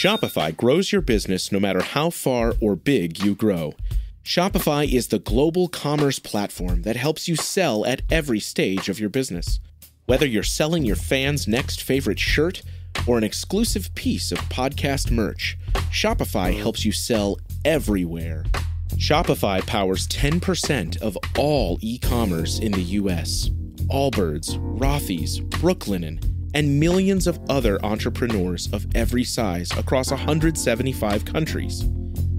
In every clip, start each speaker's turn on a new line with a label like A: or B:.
A: Shopify grows your business no matter how far or big you grow. Shopify is the global commerce platform that helps you sell at every stage of your business. Whether you're selling your fans' next favorite shirt or an exclusive piece of podcast merch, Shopify helps you sell everywhere. Shopify powers 10% of all e-commerce in the U.S. Allbirds, Rothy's, Brooklinen, and millions of other entrepreneurs of every size across 175 countries.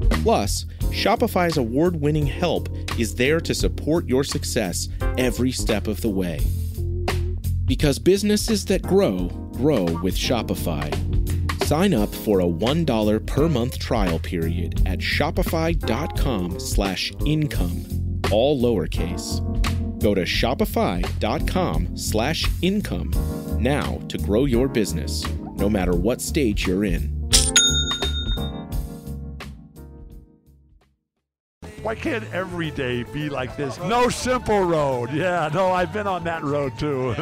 A: Plus, Shopify's award-winning help is there to support your success every step of the way. Because businesses that grow, grow with Shopify. Sign up for a $1 per month trial period at shopify.com/income, all lowercase. Go to shopify.com/income now to grow your business, no matter what stage you're in.
B: Why can't every day be like this? No simple road. Yeah, no, I've been on that road too.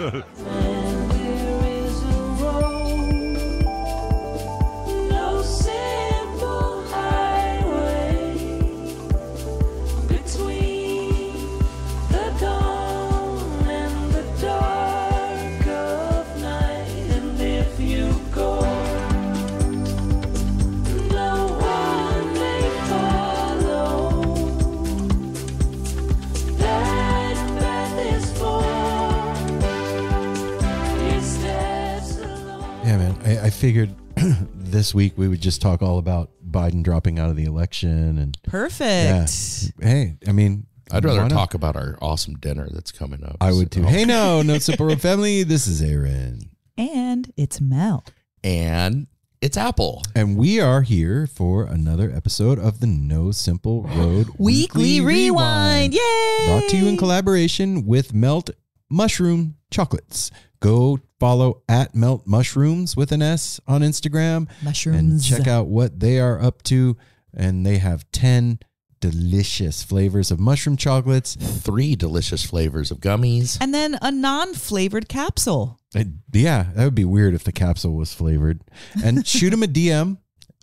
C: I figured this week we would just talk all about Biden dropping out of the election and
D: perfect.
C: Yeah. Hey, I mean,
E: I'd rather talk about our awesome dinner that's coming up.
C: I would too. Hey, no Simple Road family. This is Aaron.
D: And it's Mel.
E: And it's Apple.
C: And we are here for another episode of the No Simple Road
D: Weekly Rewind. Yay!
C: Brought to you in collaboration with Melt Mushroom Chocolates. Go follow at Melt Mushrooms with an S on Instagram.
D: Mushrooms.
C: And check out what they are up to. And they have 10 delicious flavors of mushroom chocolates.
E: 3 delicious flavors of gummies.
D: And then a non-flavored capsule.
C: Yeah, that would be weird if the capsule was flavored. And shoot them a DM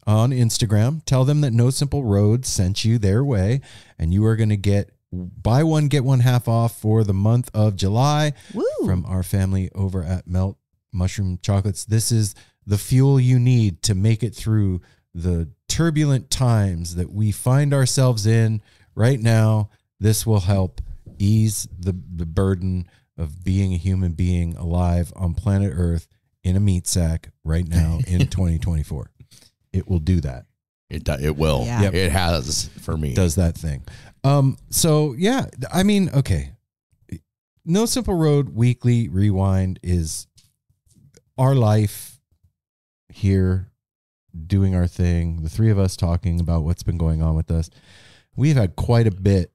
C: on Instagram. Tell them that No Simple Road sent you their way. And you are going to get buy one, get one half off for the month of July.
D: Woo.
C: From our family over at Melt Mushroom Chocolates. This is the fuel you need to make it through the turbulent times that we find ourselves in right now. This will help ease the burden of being a human being alive on planet Earth in a meat sack right now in 2024. It will do that.
E: It will.
D: Yeah.
E: Yep. It has for me.
C: It does that thing. So yeah, I mean, okay. No Simple Road Weekly Rewind is our life here doing our thing. The three of us talking about what's been going on with us. We've had quite a bit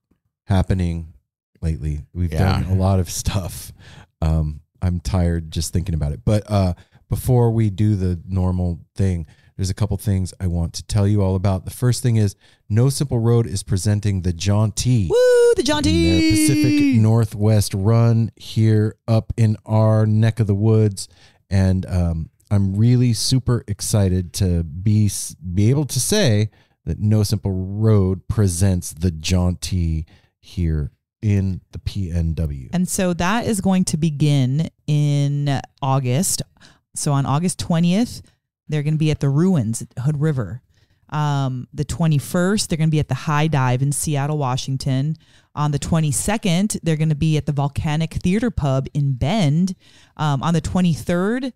C: happening lately. We've done a lot of stuff. I'm tired just thinking about it. But before we do the normal thing, there's a couple things I want to tell you all about. The first thing is No Simple Road is presenting the Jauntee.
D: Woo, the Jauntee!
C: Their Pacific Northwest run here up in our neck of the woods. And I'm really super excited to be able to say that No Simple Road presents the Jauntee here in the PNW.
D: And so that is going to begin in August. So on August 20th, they're going to be at the Ruins at Hood River. The 21st, they're going to be at the High Dive in Seattle, Washington. On the 22nd, they're going to be at the Volcanic Theater Pub in Bend. On the 23rd,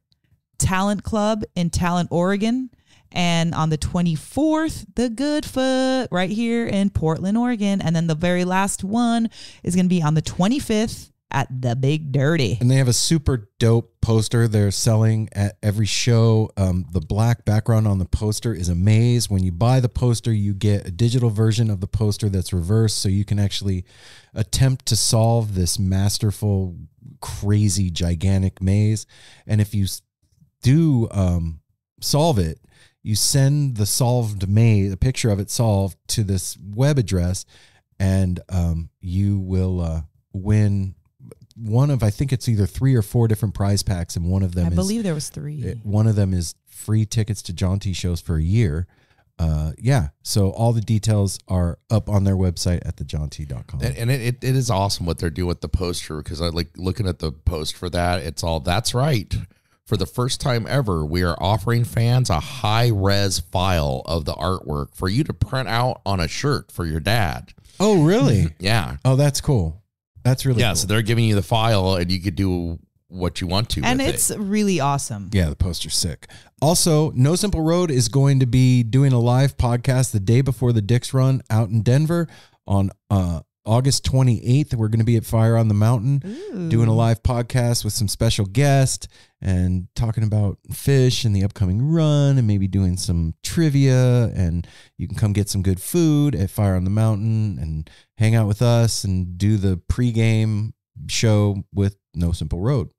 D: Talent Club in Talent, Oregon. And on the 24th, the Goodfoot right here in Portland, Oregon. And then the very last one is going to be on the 25th at the Big Dirty.
C: And they have a super dope poster they're selling at every show. The black background on the poster is a maze. When you buy the poster, you get a digital version of the poster that's reversed, so you can actually attempt to solve this masterful, crazy, gigantic maze. And if you do solve it, you send the solved maze, a picture of it solved, to this web address, and you will win one of, I think it's either 3 or 4 different prize packs, and one of them
D: I believe there was 3.
C: One of them is free tickets to Jaunty shows for a year. Yeah, so all the details are up on their website at thejaunty.com.
E: And it is awesome what they're doing with the poster, because I like looking at the post for that. It's all, that's right. For the first time ever, we are offering fans a high-res file of the artwork for you to print out on a shirt for your dad.
C: Oh, really?
E: Yeah.
C: Oh, that's cool. That's really cool.
E: Yeah, so they're giving you the file, and you could do what you want to
D: And
E: with
D: it's
E: it.
D: really awesome.
C: Yeah, the poster's sick. Also, No Simple Road is going to be doing a live podcast the day before the Dick's Run out in Denver on August 28th. We're going to be at Fire on the Mountain doing a live podcast with some special guests and talking about fish and the upcoming run, and maybe doing some trivia. And you can come get some good food at Fire on the Mountain and hang out with us and do the pregame show with No Simple Road.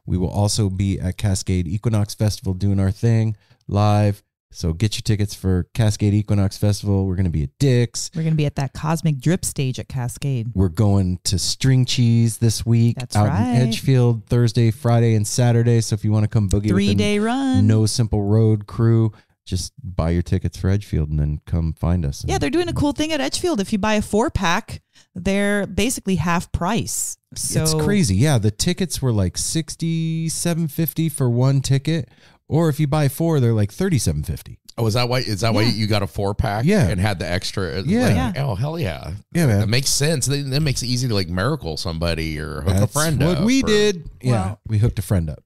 C: We will also be at Cascade Equinox Festival doing our thing live. So get your tickets for Cascade Equinox Festival. We're going to be at Dick's.
D: We're going to be at that Cosmic Drip stage at Cascade.
C: We're going to String Cheese this week.
D: That's
C: out
D: right.
C: in Edgefield Thursday, Friday, and Saturday. So if you want to come boogie
D: 3-day
C: with
D: run.
C: the No Simple Road crew, just buy your tickets for Edgefield and then come find us.
D: Yeah, they're doing a cool thing at Edgefield. If you buy a 4-pack, they're basically half price. So
C: it's crazy. Yeah, the tickets were like $67.50 for one ticket, or if you buy 4, they're like $37.50.
E: Oh, is that why you got a 4-pack?
C: Yeah.
E: And had the extra?
C: Yeah.
E: Like,
D: Yeah.
E: oh, hell yeah.
C: Yeah, man.
E: That makes sense. That makes it easy to like miracle somebody or hook a
C: That's
E: friend
C: what
E: up.
C: we
E: or-
C: did. Yeah,
D: Well-
C: we hooked a friend up.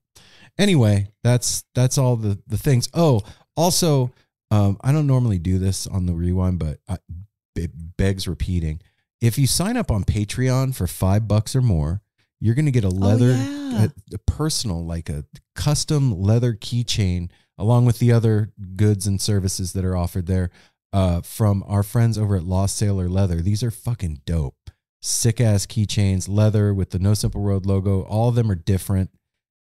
C: Anyway, that's all the things. Oh, also, I don't normally do this on the rewind, but it begs repeating. If you sign up on Patreon for $5 or more, you're going to get a leather,
D: yeah.
C: a personal, like a custom leather keychain, along with the other goods and services that are offered there from our friends over at Lost Sailor Leather. These are fucking dope. Sick ass keychains, leather with the No Simple Road logo. All of them are different.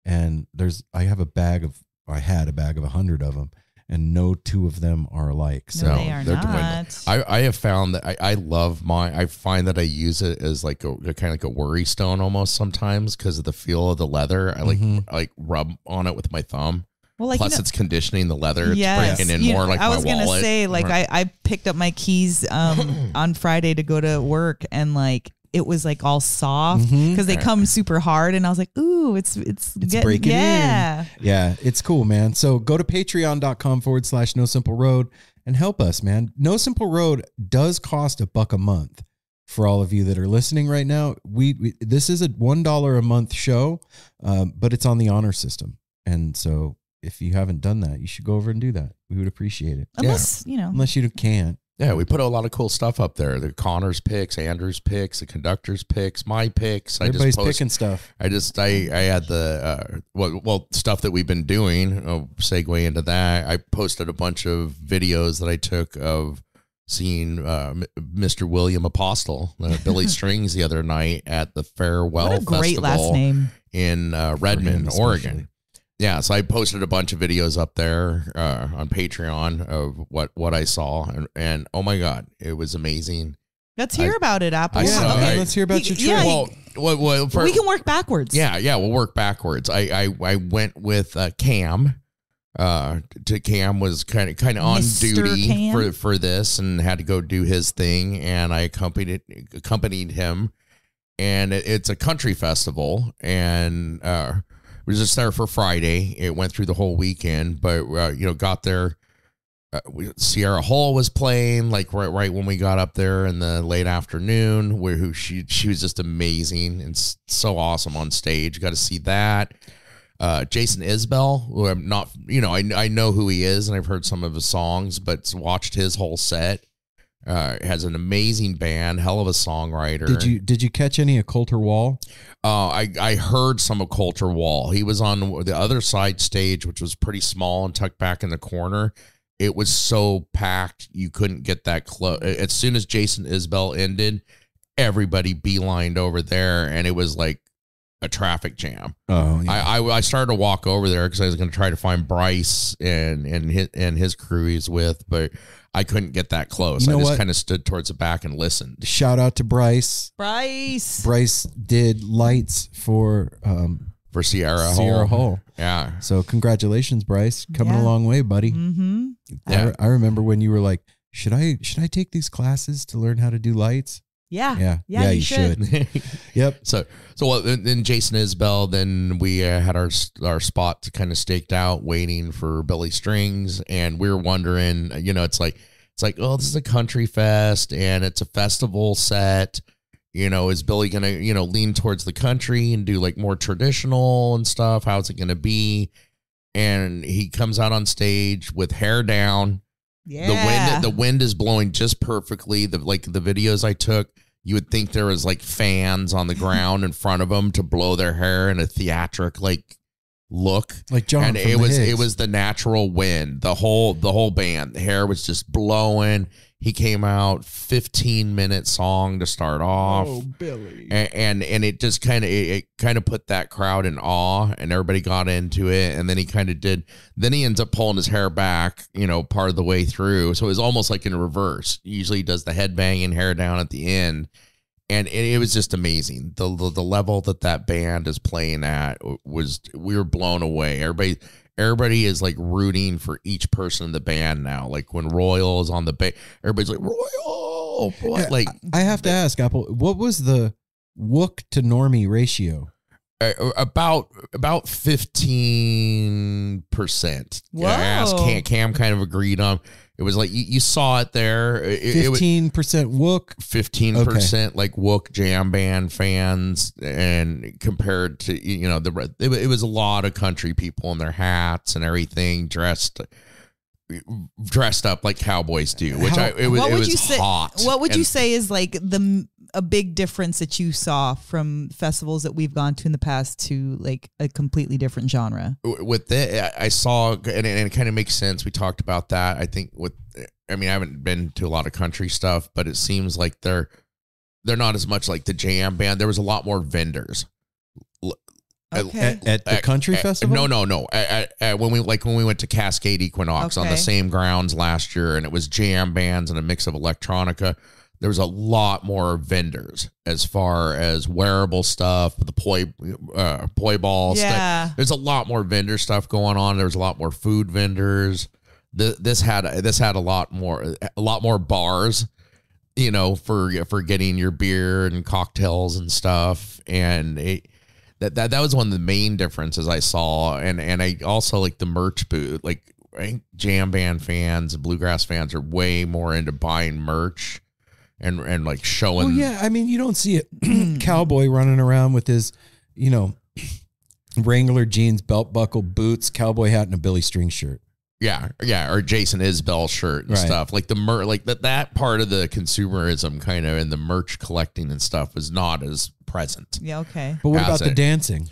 C: And I had a bag of 100 of them, and no 2 of them are alike. So
D: No, they are
E: they're
D: not.
E: I have found that I love mine. I find that I use it as like a kind of like a worry stone almost sometimes because of the feel of the leather. I like rub on it with my thumb.
D: Well, like,
E: Plus, it's conditioning the leather.
D: Yes.
E: It's breaking in
D: You
E: more
D: know,
E: like
D: I was
E: my
D: gonna
E: wallet.
D: say, like, I picked up my keys on Friday to go to work, and like it was like all soft because they come super hard, and I was like, ooh, it's
C: breaking
D: yeah.
C: in. Yeah, it's cool, man. So go to patreon.com/No Simple Road and help us, man. No Simple Road does cost $1 a month for all of you that are listening right now. We this is a $1 a month show, but it's on the honor system. And so if you haven't done that, you should go over and do that. We would appreciate it.
D: Unless you know,
C: Unless you can't.
E: Yeah, we put a lot of cool stuff up there. The Connor's picks, Andrew's picks, the conductor's picks, my picks.
C: Everybody's picking stuff.
E: I had the stuff that we've been doing. I'll segue into that. I posted a bunch of videos that I took of seeing Mr. William Apostle, Billy Strings, the other night at the Farewell
D: what a great
E: Festival
D: last name.
E: in Redmond,
C: especially.
E: Oregon. Yeah, so I posted a bunch of videos up there on Patreon of what I saw, and oh my God, it was amazing.
D: Let's hear about it, Apple.
E: I saw-
C: Okay,
E: I-
C: let's hear about your trip.
D: Yeah,
E: Well,
D: we can work backwards.
E: Yeah, we'll work backwards. I went with Cam. Cam was kind of on
D: Mr.
E: duty
D: Cam?
E: for this and had to go do his thing, and I accompanied him. And it's a country festival, and we was just there for Friday. It went through the whole weekend, but got there. Sierra Hull was playing like right when we got up there in the late afternoon. She was just amazing and so awesome on stage. Got to see that. Jason Isbell, who I'm not, I know who he is and I've heard some of his songs, but watched his whole set. Has an amazing band, hell of a songwriter.
C: Did you catch any of Coulter Wall?
E: I heard some of Coulter Wall. He was on the other side stage, which was pretty small and tucked back in the corner. It was so packed you couldn't get that close. As soon as Jason Isbell ended, everybody beelined over there, and it was like a traffic jam.
C: Oh, yeah.
E: I started to walk over there because I was going to try to find Bryce and his crew he's with, but I couldn't get that close.
C: You know
E: I just
C: what?
E: kind of stood towards the back and listened.
C: Shout out to Bryce.
D: Bryce
C: Did lights for
E: Sierra
C: Hall.
E: Yeah.
C: So congratulations, Bryce. Coming a long way, buddy.
D: Mm-hmm.
E: Yeah.
C: I remember when you were like, should I take these classes to learn how to do lights?
D: Yeah,
C: you should. Yep.
E: So then Jason Isbell, then we had our spot kind of staked out, waiting for Billy Strings, and we were wondering, it's like, oh, this is a country fest, and it's a festival set. Is Billy gonna, lean towards the country and do like more traditional and stuff? How's it gonna be? And he comes out on stage with hair down.
D: Yeah.
E: The wind is blowing just perfectly. The videos I took, you would think there was like fans on the ground in front of them to blow their hair in a theatric look.
C: Like John.
E: And
C: from
E: it
C: the
E: was
C: Higgs.
E: the natural wind. The whole band. The hair was just blowing. He came out 15-minute song to start off.
C: Oh, Billy.
E: And it just kind of put that crowd in awe, and everybody got into it. And then he ends up pulling his hair back, part of the way through. So it was almost like in reverse. Usually he does the headbang and hair down at the end. And it was just amazing. The level that band is playing at we were blown away. Everybody is like rooting for each person in the band now. Like when Royal is on the bass, everybody's like, Royal. Like,
C: I have to ask, Apple, what was the Wook to Normie ratio?
E: about 15%.
D: Whoa.
E: I asked Cam kind of agreed on. It was like you saw it there.
C: 15% Wook,
E: 15% like Wook jam band fans, and compared to it was a lot of country people in their hats and everything dressed up like cowboys do, which it was hot.
D: What would you say is like a big difference that you saw from festivals that we've gone to in the past to like a completely different genre?
E: With it, I saw, and it kind of makes sense. We talked about that. I think I haven't been to a lot of country stuff, but it seems like they're not as much like the jam band. There was a lot more vendors.
D: Okay.
C: at the country festival?
E: No. When we went to Cascade Equinox on the same grounds last year, and it was jam bands and a mix of electronica. There was a lot more vendors as far as wearable stuff, the poi ball stuff. There's a lot more vendor stuff going on. There was a lot more food vendors. This had a lot more bars, for getting your beer and cocktails and stuff. And that was one of the main differences I saw. And I also like the merch booth. Like, I think jam band fans and bluegrass fans are way more into buying merch. And like showing.
C: Oh yeah, you don't see a cowboy running around with his, Wrangler jeans, belt buckle, boots, cowboy hat, and a Billy String shirt.
E: Yeah, or Jason Isbell shirt and stuff. Like that part of the consumerism kind of and the merch collecting and stuff was not as present.
D: Yeah, okay.
C: But what about the dancing?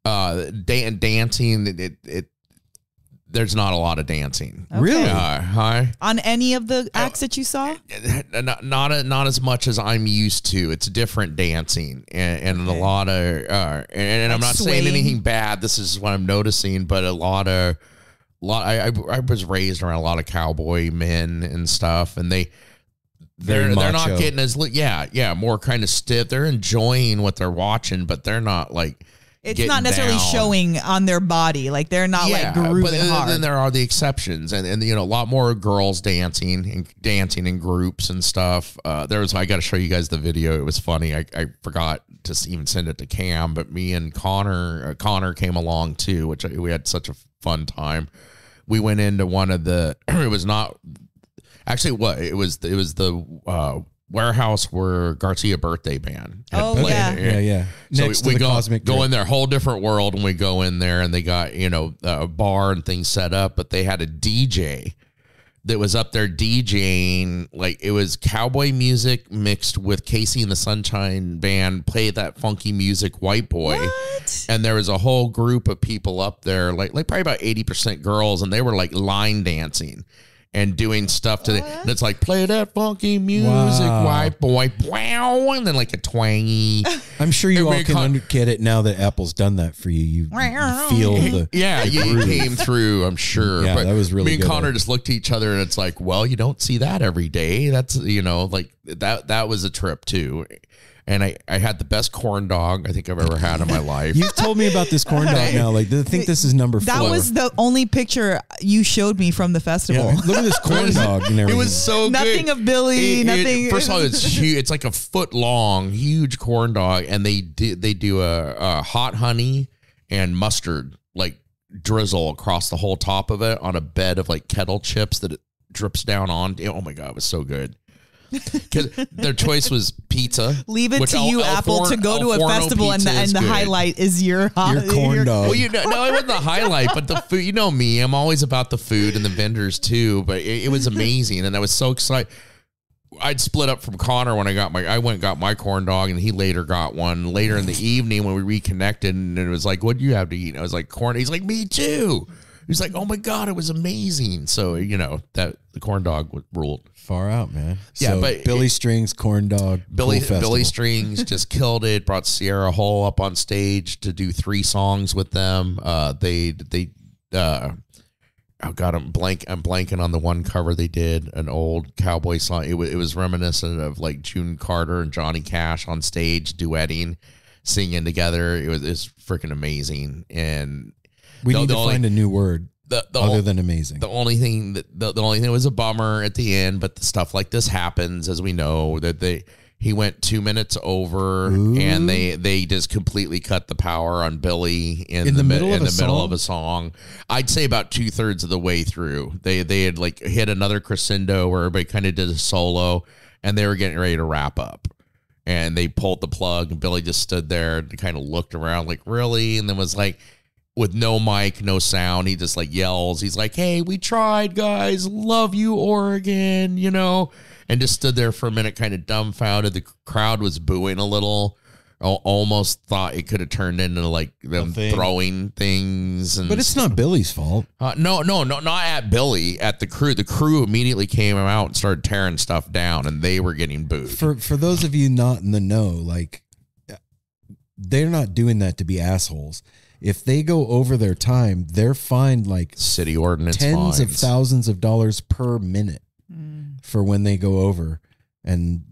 E: Dancing, there's not a lot of dancing.
D: Okay.
C: Really?
E: Hi.
D: On any of the acts that you saw?
E: Not as much as I'm used to. It's different dancing and a lot of and I'm not saying anything bad. This is what I'm noticing, but I was raised around a lot of cowboy men and stuff, and they're not getting as more kind of stiff. They're enjoying what they're watching, but they're not like.
D: It's not necessarily showing on their body. Like they're not like grooving hard.
E: Then there are the exceptions, and a lot more girls dancing in groups and stuff. I got to show you guys the video. It was funny. I forgot to even send it to Cam, but me and Connor came along too, which we had such a fun time. We went into one of the. It was not actually what it was. It was the. Warehouse where Garcia Birthday Band had played.
C: Yeah.
E: So
C: Next
E: we
C: to the
E: go
C: Cosmic
E: in there, whole different world, and we go in there, and they got a bar and things set up, but they had a DJ that was up there DJing. Like, it was cowboy music mixed with Casey and the Sunshine Band, play that funky music, White Boy.
D: What?
E: And there was a whole group of people up there, like probably about 80% girls, and they were like line dancing. and doing stuff to and it's like, play that funky music, white boy, wow, and then like a twangy.
C: I'm sure you all can get it now that Apple's done that for you. You feel the
E: you came through, I'm sure.
C: Yeah,
E: but
C: that was really
E: me and
C: good.
E: Connor just looked at each other and it's like, well, you don't see that every day. That's, like that was a trip too. And I had the best corn dog I think I've ever had in my life.
C: You've told me about this corn dog now. Like, I think this is number 4.
D: That was the only picture you showed me from the festival.
C: Yeah, look at this corn dog and everything.
E: It was so
D: nothing
E: good.
D: of Billy, nothing.
E: First of all, it's huge. It's like a foot long, huge corn dog, and they do a hot honey and mustard like drizzle across the whole top of it on a bed of like kettle chips that it drips down on. Oh my god, it was so good. Because their choice was pizza.
D: Leave it to you, Apple, to go to a festival and the highlight is your
C: corn dog.
E: Well, no, it wasn't the highlight, but the food. You know me, I'm always about the food and the vendors too. But it was amazing, and I was so excited. I'd split up from Connor when I went and got my corn dog, and he later got one later in the evening when we reconnected, and it was like, "What do you have to eat?" And I was like, "Corn." He's like, "Me too." He's like, "Oh my god, it was amazing." So that the corn dog ruled.
C: Far out, man.
E: Yeah,
C: so
E: but
C: Billy Strings, corn dog,
E: Billy
C: festival.
E: Strings just killed it. Brought Sierra Hull up on stage to do 3 songs with them. Oh god, I'm blanking on the one cover they did, an old cowboy song. It was reminiscent of like June Carter and Johnny Cash on stage duetting, singing together. It was freaking amazing. And
C: we need to find a new word. Other than amazing.
E: The only thing that was a bummer at the end, but the stuff like this happens, as we know, that he went 2 minutes over. Ooh. And they just completely cut the power on Billy in the middle of a song. I'd say about 2/3 of the way through. They had like hit another crescendo where everybody kind of did a solo, and they were getting ready to wrap up. And they pulled the plug, and Billy just stood there and kind of looked around like, really? And then was like, with no mic, no sound, he just like yells. He's like, "Hey, we tried, guys. Love you, Oregon," and just stood there for a minute, kind of dumbfounded. The crowd was booing a little. Almost thought it could have turned into like them throwing things. But
C: it's not Billy's fault.
E: No, not at Billy, at the crew. The crew immediately came out and started tearing stuff down, and they were getting booed.
C: For those of you not in the know, like, they're not doing that to be assholes. If they go over their time, they're fined like
E: city ordinance
C: tens of thousands of dollars per minute for when they go over, and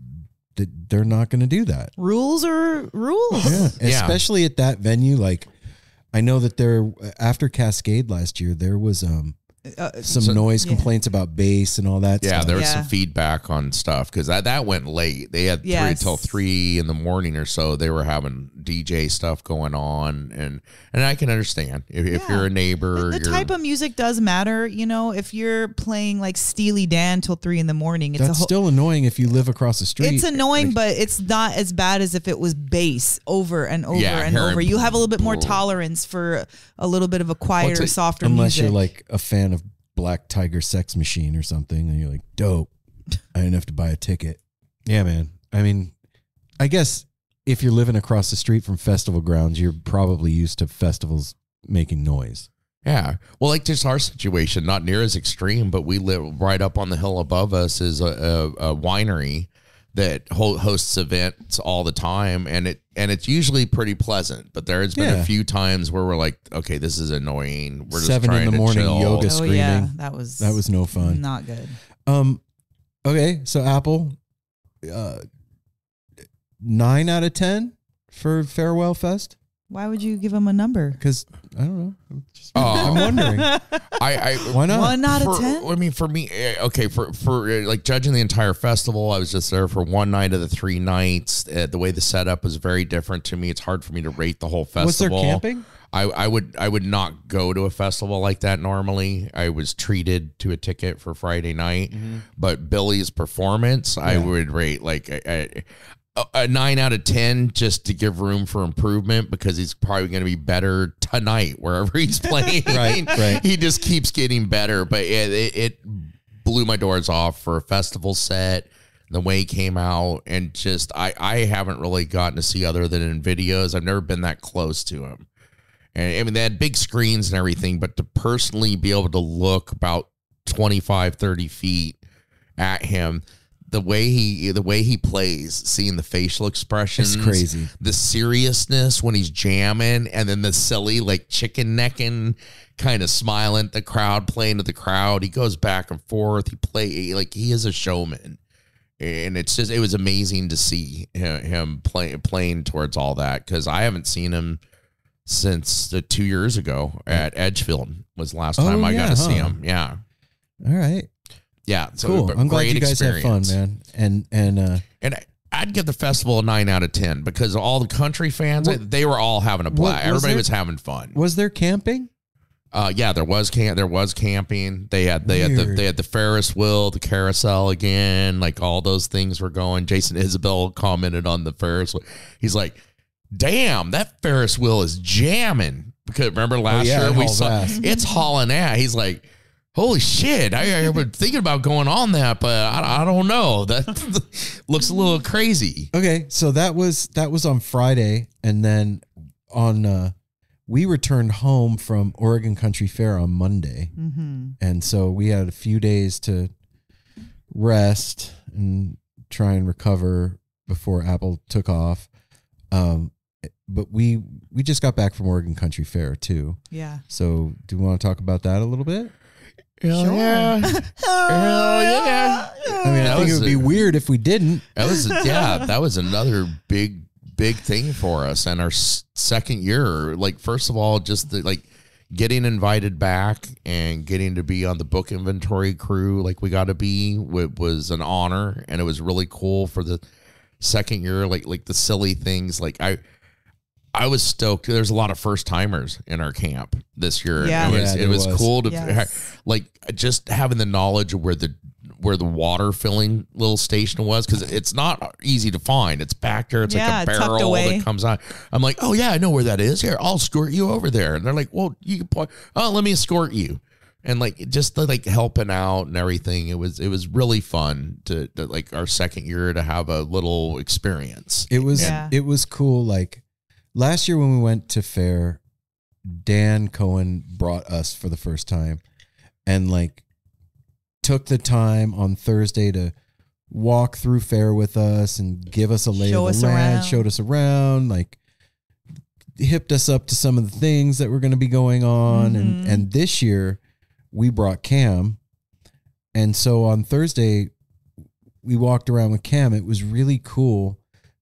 C: they're not going to do that.
D: Rules are rules.
C: Yeah, especially at that venue. Like, I know that after Cascade last year, there was some noise complaints about bass and all that stuff.
E: Yeah, there was some feedback on stuff because that went late. They had 3 until 3 in the morning or so. They were having DJ stuff going on, and I can understand if you're a neighbor.
D: The type of music does matter. If you're playing like Steely Dan till 3 in the morning,
C: that's still annoying if you live across the street.
D: It's annoying, but it's not as bad as if it was bass over and over and over. You have a little bit more tolerance for a little bit of a quieter, softer
C: unless
D: music.
C: You're like a fan of Black Tiger Sex Machine or something, and you're like, dope. I didn't have to buy a ticket. Yeah, man. I mean, I guess if you're living across the street from festival grounds, you're probably used to festivals making noise.
E: Yeah. Well, like just our situation, not near as extreme, but we live right up on the hill above us is a winery that hosts events all the time, and it's usually pretty pleasant. But there has been a few times where we're like, okay, this is annoying. We're just
C: 7
E: trying
C: in the
E: to
C: morning
E: chill.
C: yoga screaming.
D: Yeah, that was
C: no fun.
D: Not good.
C: Okay, so Apple, 9 out of 10 for Farewell Fest.
D: Why would you give them a number?
C: Because I don't know. I'm wondering. Why not?
D: 1 out of 10.
E: I mean, for me, okay, for like judging the entire festival, I was just there for 1 night of the 3 nights. The way the setup was very different to me. It's hard for me to rate the whole festival.
C: Was there camping?
E: I would not go to a festival like that normally. I was treated to a ticket for Friday night, but Billy's performance, I would rate like a 9 out of 10 just to give room for improvement because he's probably going to be better tonight wherever he's playing.
C: Right.
E: He just keeps getting better, but it blew my doors off for a festival set. The way he came out, and just I haven't really gotten to see other than in videos. I've never been that close to him. And I mean, they had big screens and everything, but to personally be able to look about 25, 30 feet at him. The way he plays, seeing the facial expressions,
C: It's crazy.
E: The seriousness when he's jamming, and then the silly like chicken necking kind of smiling at the crowd, playing to the crowd. He goes back and forth. He is a showman, and it was amazing to see him playing towards all that, because I haven't seen him since 2 years ago at Edgefield was the last time I got to see him. Yeah.
C: All right.
E: Yeah, so
C: cool. I'm glad you guys
E: experience.
C: had fun, man. And
E: I'd give the festival a 9 out of 10 because all the country fans, they were all having a blast. Everybody was having fun.
C: Was there camping?
E: Yeah, there was camping. They had the Ferris wheel, the carousel again, like all those things were going. Jason Isabel commented on the Ferris wheel. He's like, "Damn, that Ferris wheel is jamming." Because remember last year we saw it's hauling ass. He's like, "Holy shit, I was thinking about going on that, but I don't know. That looks a little crazy."
C: Okay, so that was on Friday, and then on we returned home from Oregon Country Fair on Monday, and so we had a few days to rest and try and recover before Apple took off. But we just got back from Oregon Country Fair too.
D: Yeah.
C: So do we want to talk about that a little bit?
E: Hell yeah. Hell yeah.
C: I mean, I think it would be weird if we didn't.
E: That was another big thing for us. And our second year, like, first of all, just getting invited back and getting to be on the book inventory crew, like we got to be, was an honor. And it was really cool for the second year, like the silly things. Like I was stoked. There's a lot of first timers in our camp this year.
D: Yeah.
E: It was cool to
D: Yes.
E: just having the knowledge of where the water filling little station was, because it's not easy to find. It's back there. It's like a barrel that comes on. I'm like, "Oh yeah, I know where that is. Here, I'll escort you over there." And they're like, "Well, you can point. Oh, let me escort you." And just helping out and everything. It was really fun to like our second year to have a little experience.
C: It was cool. Like last year when we went to fair, Dan Cohen brought us for the first time, and took the time on Thursday to walk through fair with us and give us a lay of the land, showed us around, hipped us up to some of the things that were going to be going on. And this year we brought Cam. And so on Thursday we walked around with Cam. It was really cool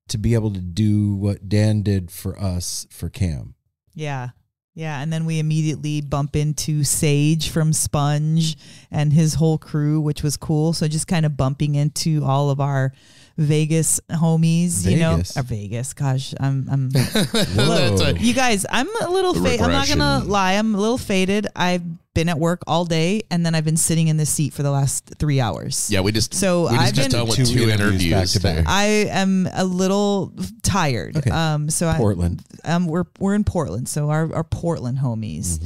C: to be able to do what Dan did for us for Cam.
D: Yeah. Yeah, and then we immediately bump into Sage from Sponge and his whole crew, which was cool. So just kind of bumping into all of our Vegas homies, Vegas. Gosh, I'm you guys, I'm a little faded. I'm not gonna lie, I'm a little faded. I've been at work all day, and then I've been sitting in this seat for the last 3 hours.
E: Yeah, we just done with 2 interviews back to back.
D: I am a little tired.
C: Okay.
D: So
C: Portland.
D: We're in Portland, so our Portland homies.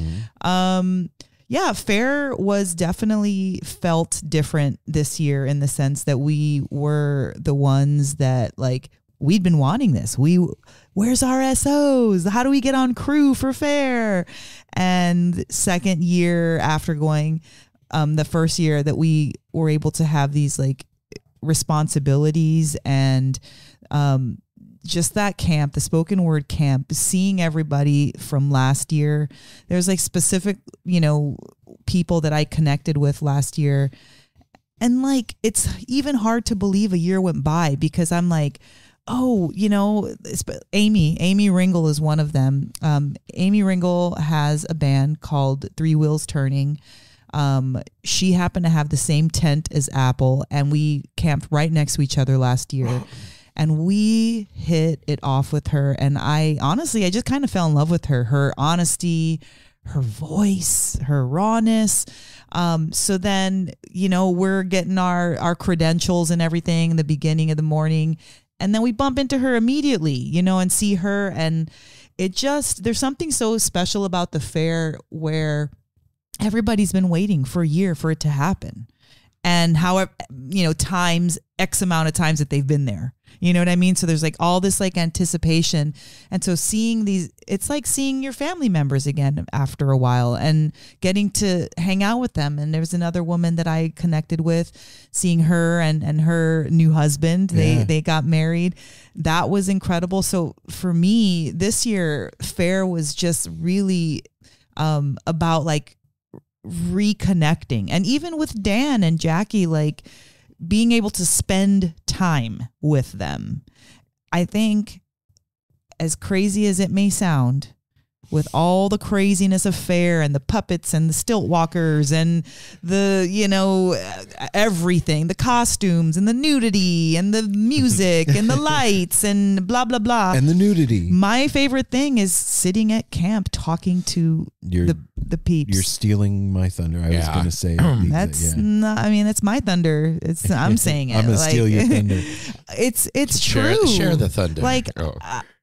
D: Yeah, fair was definitely felt different this year in the sense that we were the ones that we'd been wanting this. Where's our SOs? How do we get on crew for fair? And second year after going, the first year that we were able to have these responsibilities and just that camp, the spoken word camp, seeing everybody from last year. There's specific, people that I connected with last year. And it's even hard to believe a year went by because I'm oh, Amy Ringle is one of them. Amy Ringle has a band called Three Wheels Turning. She happened to have the same tent as Apple, and we camped right next to each other last year. And we hit it off with her. And I just kind of fell in love with her. Her honesty, her voice, her rawness. So then, we're getting our credentials and everything in the beginning of the morning. And then we bump into her immediately, and see her. And there's something so special about the fair where everybody's been waiting for a year for it to happen. and however, times X amount of times that they've been there. You know what I mean? So there's like all this like anticipation. And so seeing these, it's like seeing your family members again after a while and getting to hang out with them. And there's another woman that I connected with, seeing her and her new husband. They got married. That was incredible. So for me, this year, Fair was just really about like reconnecting. And even with Dan and Jackie, like being able to spend time with them. I think, as crazy as it may sound, with all the craziness of Fair and the puppets and the stilt walkers and the, everything, the costumes and the nudity and the music and the lights and blah, blah, blah.
C: And the nudity.
D: My favorite thing is sitting at camp talking to the peeps.
C: You're stealing my thunder. I was going to say.
D: That's not, that's my thunder. I'm saying it.
C: I'm going to steal your thunder.
D: It's true.
E: Share the thunder.
D: Like,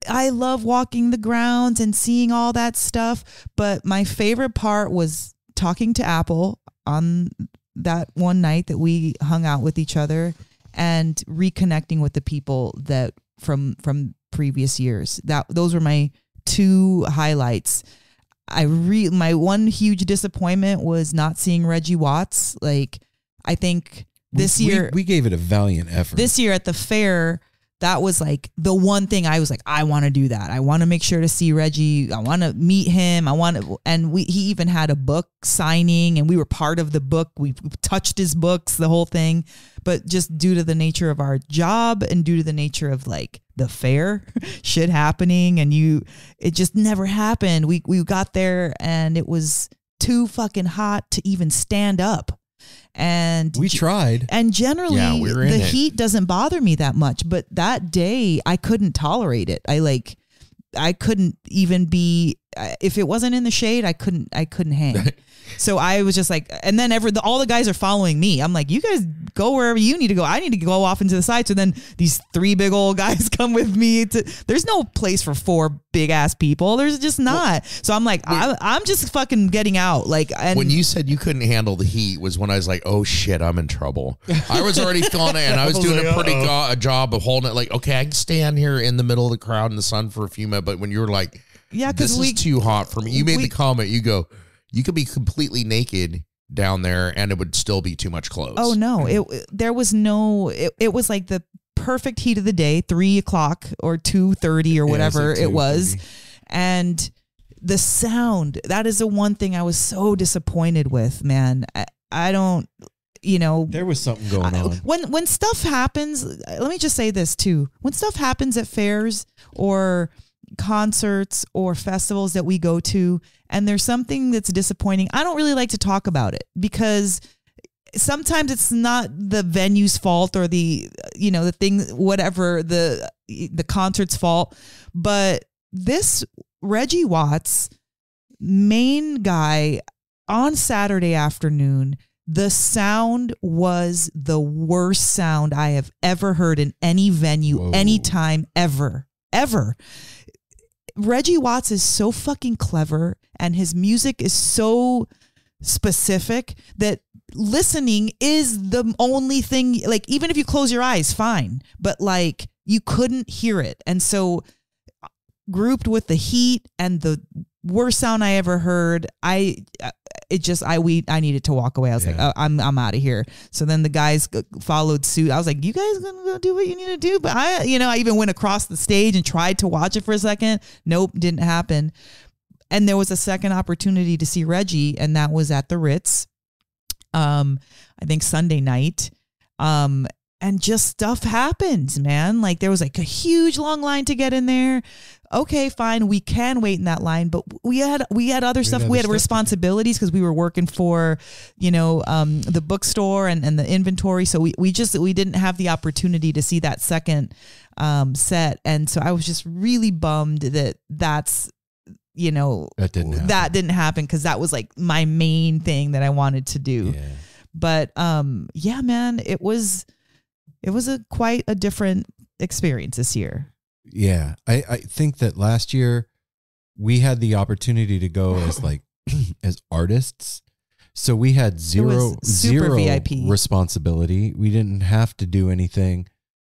D: I love walking the grounds and seeing all that stuff. But my favorite part was talking to Apple on that one night that we hung out with each other and reconnecting with the people that from previous years. Those were my two highlights. My one huge disappointment was not seeing Reggie Watts. Like, I think this year
C: we gave it a valiant effort.
D: This year at the fair, that was like the one thing I was like, I want to do that. I want to make sure to see Reggie. I want to meet him. He even had a book signing and we were part of the book. We touched his books, the whole thing. But just due to the nature of our job and due to the nature of like the fair shit happening and it just never happened. We got there and it was too fucking hot to even stand up. And
C: we tried.
D: And generally the heat doesn't bother me that much, but that day I couldn't tolerate it. I couldn't even be, if it wasn't in the shade, I couldn't hang. So I was just like, and then all the guys are following me. I'm like, you guys go wherever you need to go. I need to go off into the side. So then these three big old guys come with me. There's no place for four big ass people. There's just not. So I'm like, I'm just fucking getting out. Like, and
E: when you said you couldn't handle the heat was when I was like, oh shit, I'm in trouble. I was already feeling it, and I was doing a pretty a job of holding it. Like, okay, I can stand here in the middle of the crowd in the sun for a few minutes. But when you were like, this is too hot for me. You made the comment. You go, you could be completely naked down there and it would still be too much clothes.
D: Oh no, it was like the perfect heat of the day, 3:00 or 2:30 or whatever it was. And the sound, that is the one thing I was so disappointed with, man. I don't,
C: there was something going on.
D: When stuff happens, let me just say this too. When stuff happens at fairs or concerts or festivals that we go to and there's something that's disappointing, I don't really like to talk about it because sometimes it's not the venue's fault or the thing, whatever, the concert's fault. But this Reggie Watts, main guy, on Saturday afternoon, the sound was the worst sound I have ever heard in any venue, anytime, ever. Reggie Watts is so fucking clever and his music is so specific that listening is the only thing, like, even if you close your eyes, fine, but like you couldn't hear it. And so grouped with the heat and the worst sound I ever heard, I needed to walk away. I was like, oh, I'm out of here. So then the guys followed suit. I was like, you guys gonna go do what you need to do? But I even went across the stage and tried to watch it for a second. Nope, didn't happen. And there was a second opportunity to see Reggie, and that was at the Ritz. I think Sunday night. And just stuff happens, man. Like there was like a huge long line to get in there. Okay, fine. We can wait in that line, but we had other stuff. We had responsibilities because we were working for, the bookstore and the inventory. So we didn't have the opportunity to see that second set. And so I was just really bummed that that didn't happen because that was like my main thing that I wanted to do. Yeah. But yeah, man, it was quite a different experience this year.
C: Yeah. I think that last year we had the opportunity to go as like, as artists. So we had
D: super
C: zero
D: VIP.
C: responsibility. We didn't have to do anything.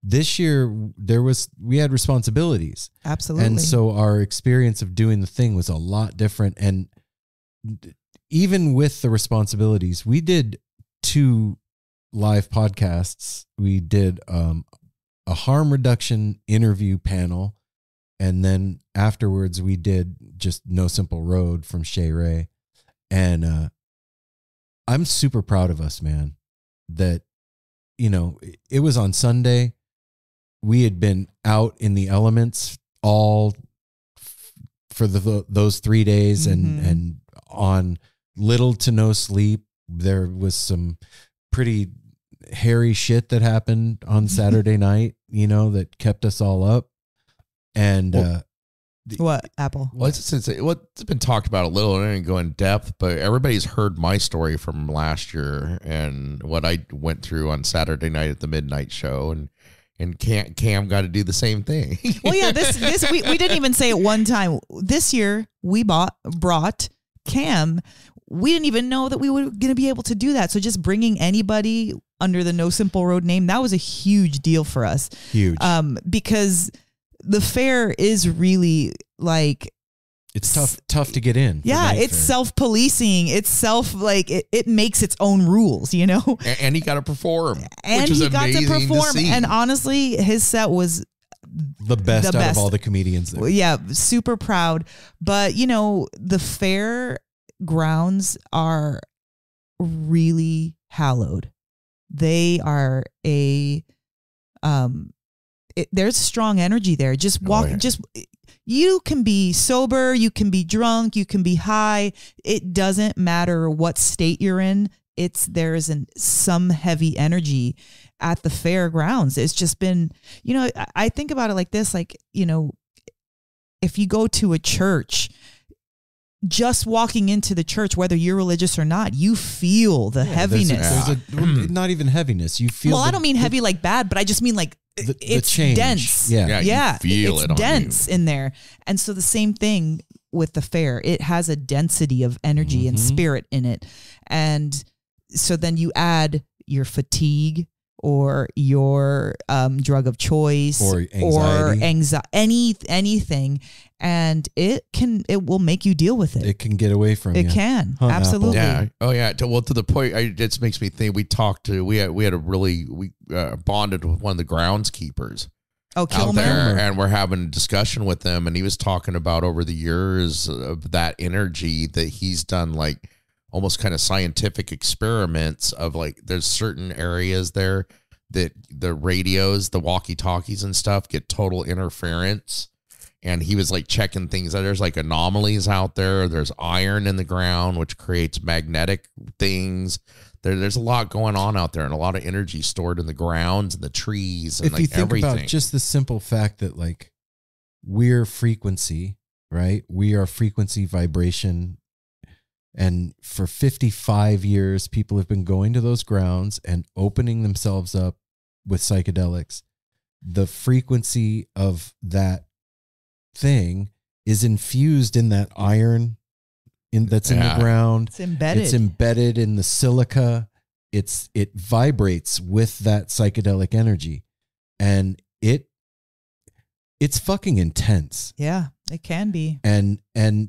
C: This year we had responsibilities.
D: Absolutely.
C: And so our experience of doing the thing was a lot different. And even with the responsibilities, we did 2 live podcasts. We did a harm reduction interview panel. And then afterwards we did just No Simple Road from Shay Ray. And I'm super proud of us, man, that, it was on Sunday. We had been out in the elements all for those 3 days and on little to no sleep. There was some pretty hairy shit that happened on Saturday night, that kept us all up. And
D: what, Apple?
E: Well, what's been talked about a little, I didn't go in depth, but everybody's heard my story from last year and what I went through on Saturday night at the midnight show, and Cam got to do the same thing.
D: Well, yeah, this we didn't even say it one time. This year we brought Cam. We didn't even know that we were going to be able to do that. So just bringing anybody under the No Simple Road name, that was a huge deal for us.
C: Huge.
D: Because the fair is really like,
C: it's tough to get in.
D: Yeah, it's self-policing. It's it makes its own rules,
E: And he got to perform.
D: And
E: which is
D: he got to
E: amazing
D: perform.
E: see.
D: And honestly, his set was
C: the best out of all the comedians there.
D: Yeah, super proud. But, the fair grounds are really hallowed. They are there's strong energy there. Just walk, you can be sober, you can be drunk, you can be high. It doesn't matter what state you're in. There's some heavy energy at the fairgrounds. It's just been, I think about it like this, if you go to a church, just walking into the church, whether you're religious or not, you feel the heaviness.
C: There's not even heaviness. You feel.
D: Well, I don't mean heavy like bad, but I just mean like it's
C: change.
D: Dense.
C: Yeah.
E: You feel
D: it's
E: it on
D: dense
E: you.
D: in there. And so the same thing with the fair. It has a density of energy and spirit in it. And so then you add your fatigue or your drug of choice
C: or anxiety.
D: Anything, and it will make you deal with it.
C: It can get away from you.
D: It can.
C: Huh,
D: Absolutely.
E: Yeah. Oh yeah. To the point, it just makes me think. We bonded with one of the groundskeepers out there, and we're having a discussion with them, and he was talking about over the years of that energy that he's done, like almost kind of scientific experiments of like there's certain areas there that the radios, the walkie-talkies and stuff get total interference. And he was like checking things out. There's like anomalies out there. There's iron in the ground, which creates magnetic things. There's a lot going on out there and a lot of energy stored in the grounds and the trees and
C: if
E: like
C: you think
E: everything.
C: about just the simple fact that like we're frequency, right? We are frequency vibration. And for 55 years, people have been going to those grounds and opening themselves up with psychedelics. The frequency of that thing is infused in that iron that's in the ground.
D: It's embedded.
C: It's embedded in the silica. It vibrates with that psychedelic energy. And it's fucking intense.
D: Yeah, it can be.
C: And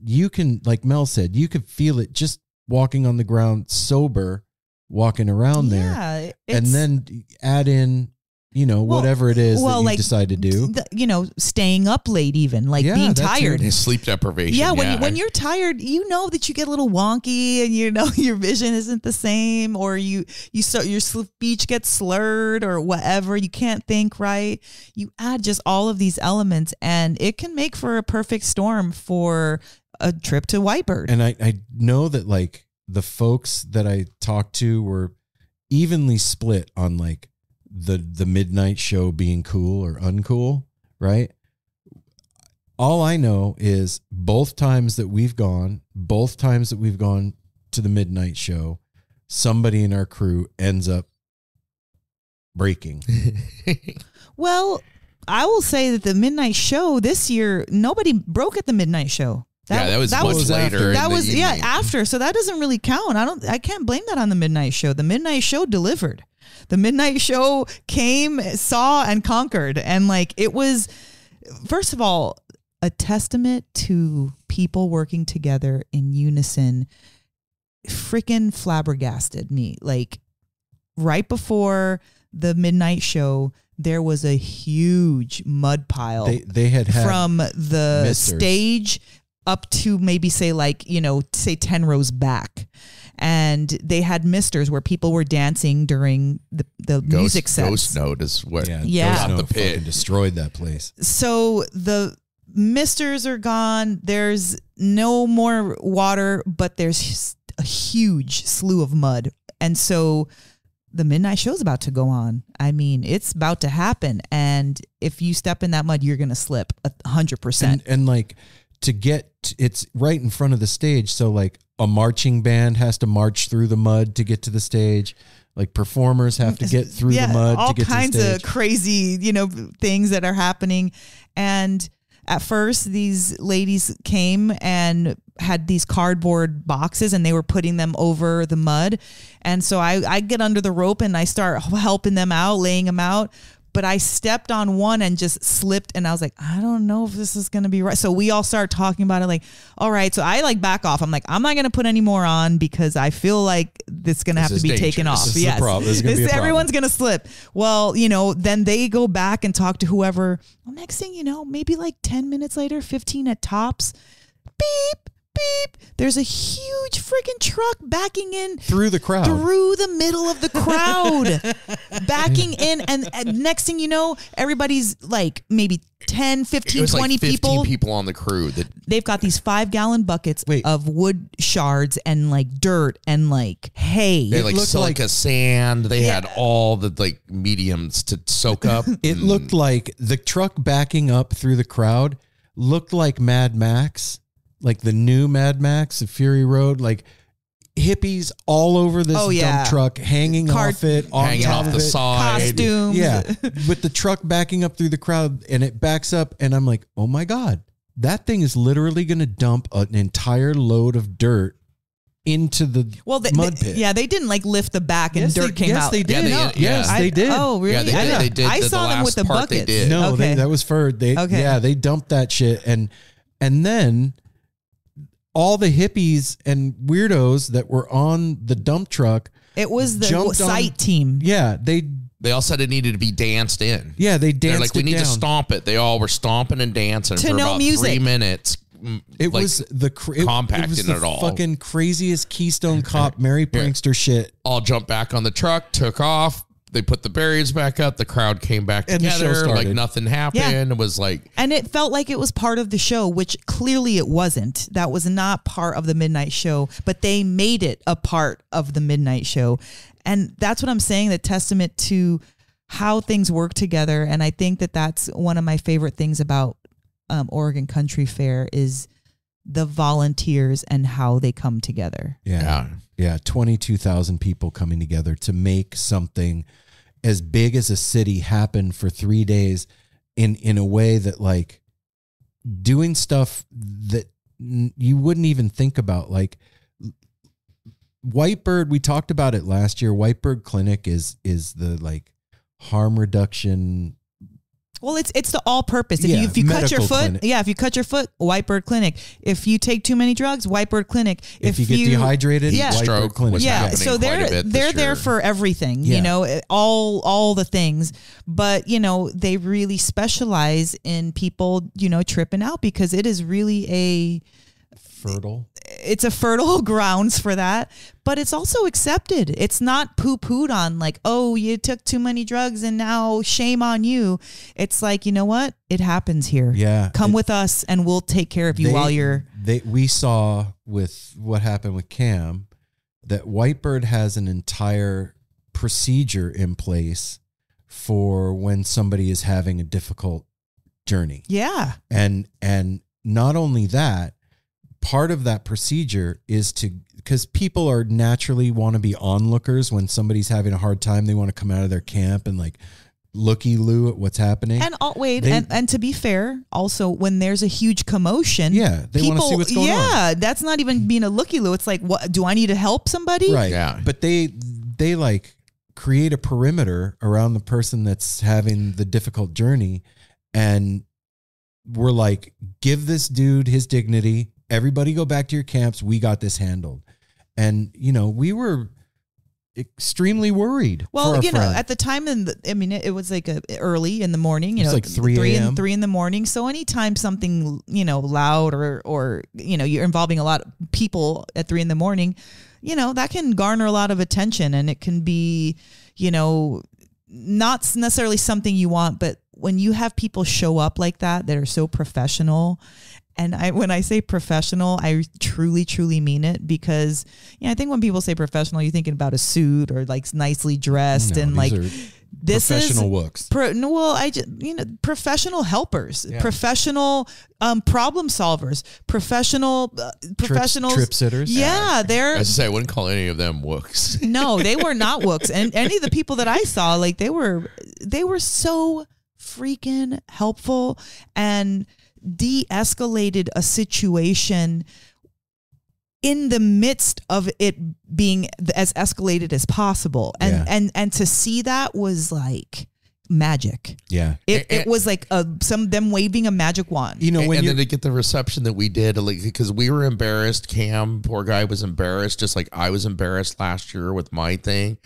C: you can, like Mel said, you could feel it just walking on the ground sober, walking around there. And then add in, whatever it is that you decide to do.
D: Staying up late even, like being tired.
E: Sleep deprivation.
D: Yeah, when you're tired, that you get a little wonky and your vision isn't the same, or your speech gets slurred or whatever. You can't think right. You add just all of these elements and it can make for a perfect storm for a trip to Whitebird.
C: And I know that like the folks that I talked to were evenly split on like the midnight show being cool or uncool, right? All I know is both times that we've gone to the midnight show, somebody in our crew ends up breaking.
D: Well, I will say that the midnight show this year, nobody broke at the midnight show.
E: That was
C: that
E: much
C: was
E: later.
D: That
E: in the
D: was
E: evening.
D: after. So that doesn't really count. I can't blame that on the midnight show. The midnight show delivered. The midnight show came, saw, and conquered. And like it was, first of all, a testament to people working together in unison. Freaking flabbergasted me. Like right before the midnight show, there was a huge mud pile.
C: They had
D: from the
C: misters.
D: stage up to maybe say 10 rows back. And they had misters where people were dancing during the music sets.
E: Ghost Note is what
D: Yeah.
E: got the
C: Ghost Note
E: pit.
C: fucking destroyed that place.
D: So the misters are gone. There's no more water, but there's a huge slew of mud. And so the midnight show's about to go on. I mean, it's about to happen. And if you step in that mud, you're going to slip 100%.
C: And like to get, it's right in front of the stage. So like a marching band has to march through the mud to get to the stage. Like performers have to get through the mud
D: all
C: to get to the
D: kinds
C: stage.
D: of crazy, things that are happening. And at first, these ladies came and had these cardboard boxes and they were putting them over the mud. And so I get under the rope and I start helping them out, laying them out. But I stepped on one and just slipped. And I was like, I don't know if this is going to be right. So we all start talking about it like, all right. So I back off. I'm like, I'm not going to put any more on because I feel like this is going to have to be taken off.
C: This is the problem. This is gonna be a problem.
D: Everyone's going to slip. Well, then they go back and talk to whoever. Well, next thing you know, maybe like 10 minutes later, 15 at tops, beep, beep. There's a huge freaking truck backing in
C: through the crowd,
D: through the middle of the crowd, backing in. And next thing you know, everybody's like maybe 10, 15,
E: It was
D: 20
E: like 15 people on the crew.
D: They've got these 5-gallon buckets of wood shards and like dirt and like hay.
E: They had like silica sand. They had all the like mediums to soak up.
C: It looked like the truck backing up through the crowd looked like Mad Max. Like the new Mad Max, Fury Road, like hippies all over this dump truck, hanging off it,
E: hanging off the side,
D: costumes.
C: Yeah, with the truck backing up through the crowd, and it backs up, and I'm like, oh my god, that thing is literally going to dump an entire load of dirt into the mud pit.
D: Yeah, they didn't like lift the back and dirt came out.
C: They did.
E: Yes,
C: they did.
D: Oh, really?
E: Yeah, they did.
D: I saw them with the buckets.
C: No, that was for they dumped that shit, and then all the hippies and weirdos that were on the dump truck.
D: It was the site team.
C: Yeah,
E: they all said it needed to be danced in.
C: Yeah, they danced.
E: They're like, we need
C: down.
E: to stomp it. They all were stomping and dancing
D: to
E: for
D: no
E: about
D: music.
E: 3 minutes.
C: It
E: like,
C: was the
E: compacting it all.
C: Fucking craziest Keystone Cop Mary Prankster shit.
E: All jumped back on the truck, took off. They put the barriers back up. The crowd came back
C: And the show
E: together.
C: started.
E: Like nothing happened.
D: Yeah.
E: It was like,
D: and it felt like it was part of the show, which clearly it wasn't. That was not part of the midnight show, but they made it a part of the midnight show. And that's what I'm saying, the testament to how things work together. And I think that that's one of my favorite things about Oregon Country Fair is the volunteers and how they come together.
C: Yeah. 22,000 people coming together to make something as big as a city happen for 3 days in a way that like doing stuff that you wouldn't even think about. Like Whitebird, we talked about it last year. Whitebird Clinic is the like harm reduction.
D: Well, it's the all purpose. If you cut your foot,
C: clinic.
D: if you cut your foot, Whitebird Clinic. If you take too many drugs, Whitebird Clinic.
C: If you get dehydrated,
D: Yeah.
C: Whitebird
E: Stroke
C: Clinic.
E: was
D: Yeah,
E: happening
D: so
E: quite a
D: they're
E: bit this
D: there
E: year.
D: for everything,
C: Yeah.
D: all the things. But they really specialize in people, tripping out because it is really it's a fertile grounds for that, but it's also accepted. It's not poo-pooed on like, oh, you took too many drugs and now shame on you. It's like, you know what? It happens here.
C: Yeah.
D: Come with us and we'll take care of you while you're...
C: We saw with what happened with Cam that Whitebird has an entire procedure in place for when somebody is having a difficult journey.
D: Yeah.
C: And not only that, part of that procedure is because people are naturally want to be onlookers when somebody's having a hard time. They want to come out of their camp and like looky-loo at what's happening.
D: And and to be fair, also when there's a huge commotion,
C: they want to see what's going on.
D: Yeah, that's not even being a looky-loo. It's like, what do I need to help somebody?
C: Right.
E: Yeah.
C: But they like create a perimeter around the person that's having the difficult journey, and we're like, give this dude his dignity. Everybody go back to your camps. We got this handled. And, we were extremely worried.
D: Well,
C: for our friend.
D: at the time, it was like early in the morning,
C: It's like 3 a.m.
D: 3 in the morning. So anytime something, loud or, you're involving a lot of people at 3 in the morning, that can garner a lot of attention, and it can be, not necessarily something you want, but when you have people show up like that are so professional. And when I say professional, I truly, truly mean it, because I think when people say professional, you're thinking about a suit or like nicely dressed and like this
C: professional
D: is
C: looks.
D: Professional helpers, professional problem solvers, professional professionals,
C: trip sitters.
D: Yeah, they're.
E: As I say, I wouldn't call any of them wooks.
D: No, they were not wooks, and any of the people that I saw, like they were so freaking helpful and de-escalated a situation in the midst of it being as escalated as possible. And to see that was like magic.
C: Yeah.
D: It was like them waving a magic wand.
E: And then to get the reception that we did, like, because we were embarrassed. Cam, poor guy, was embarrassed, just like I was embarrassed last year with my thing.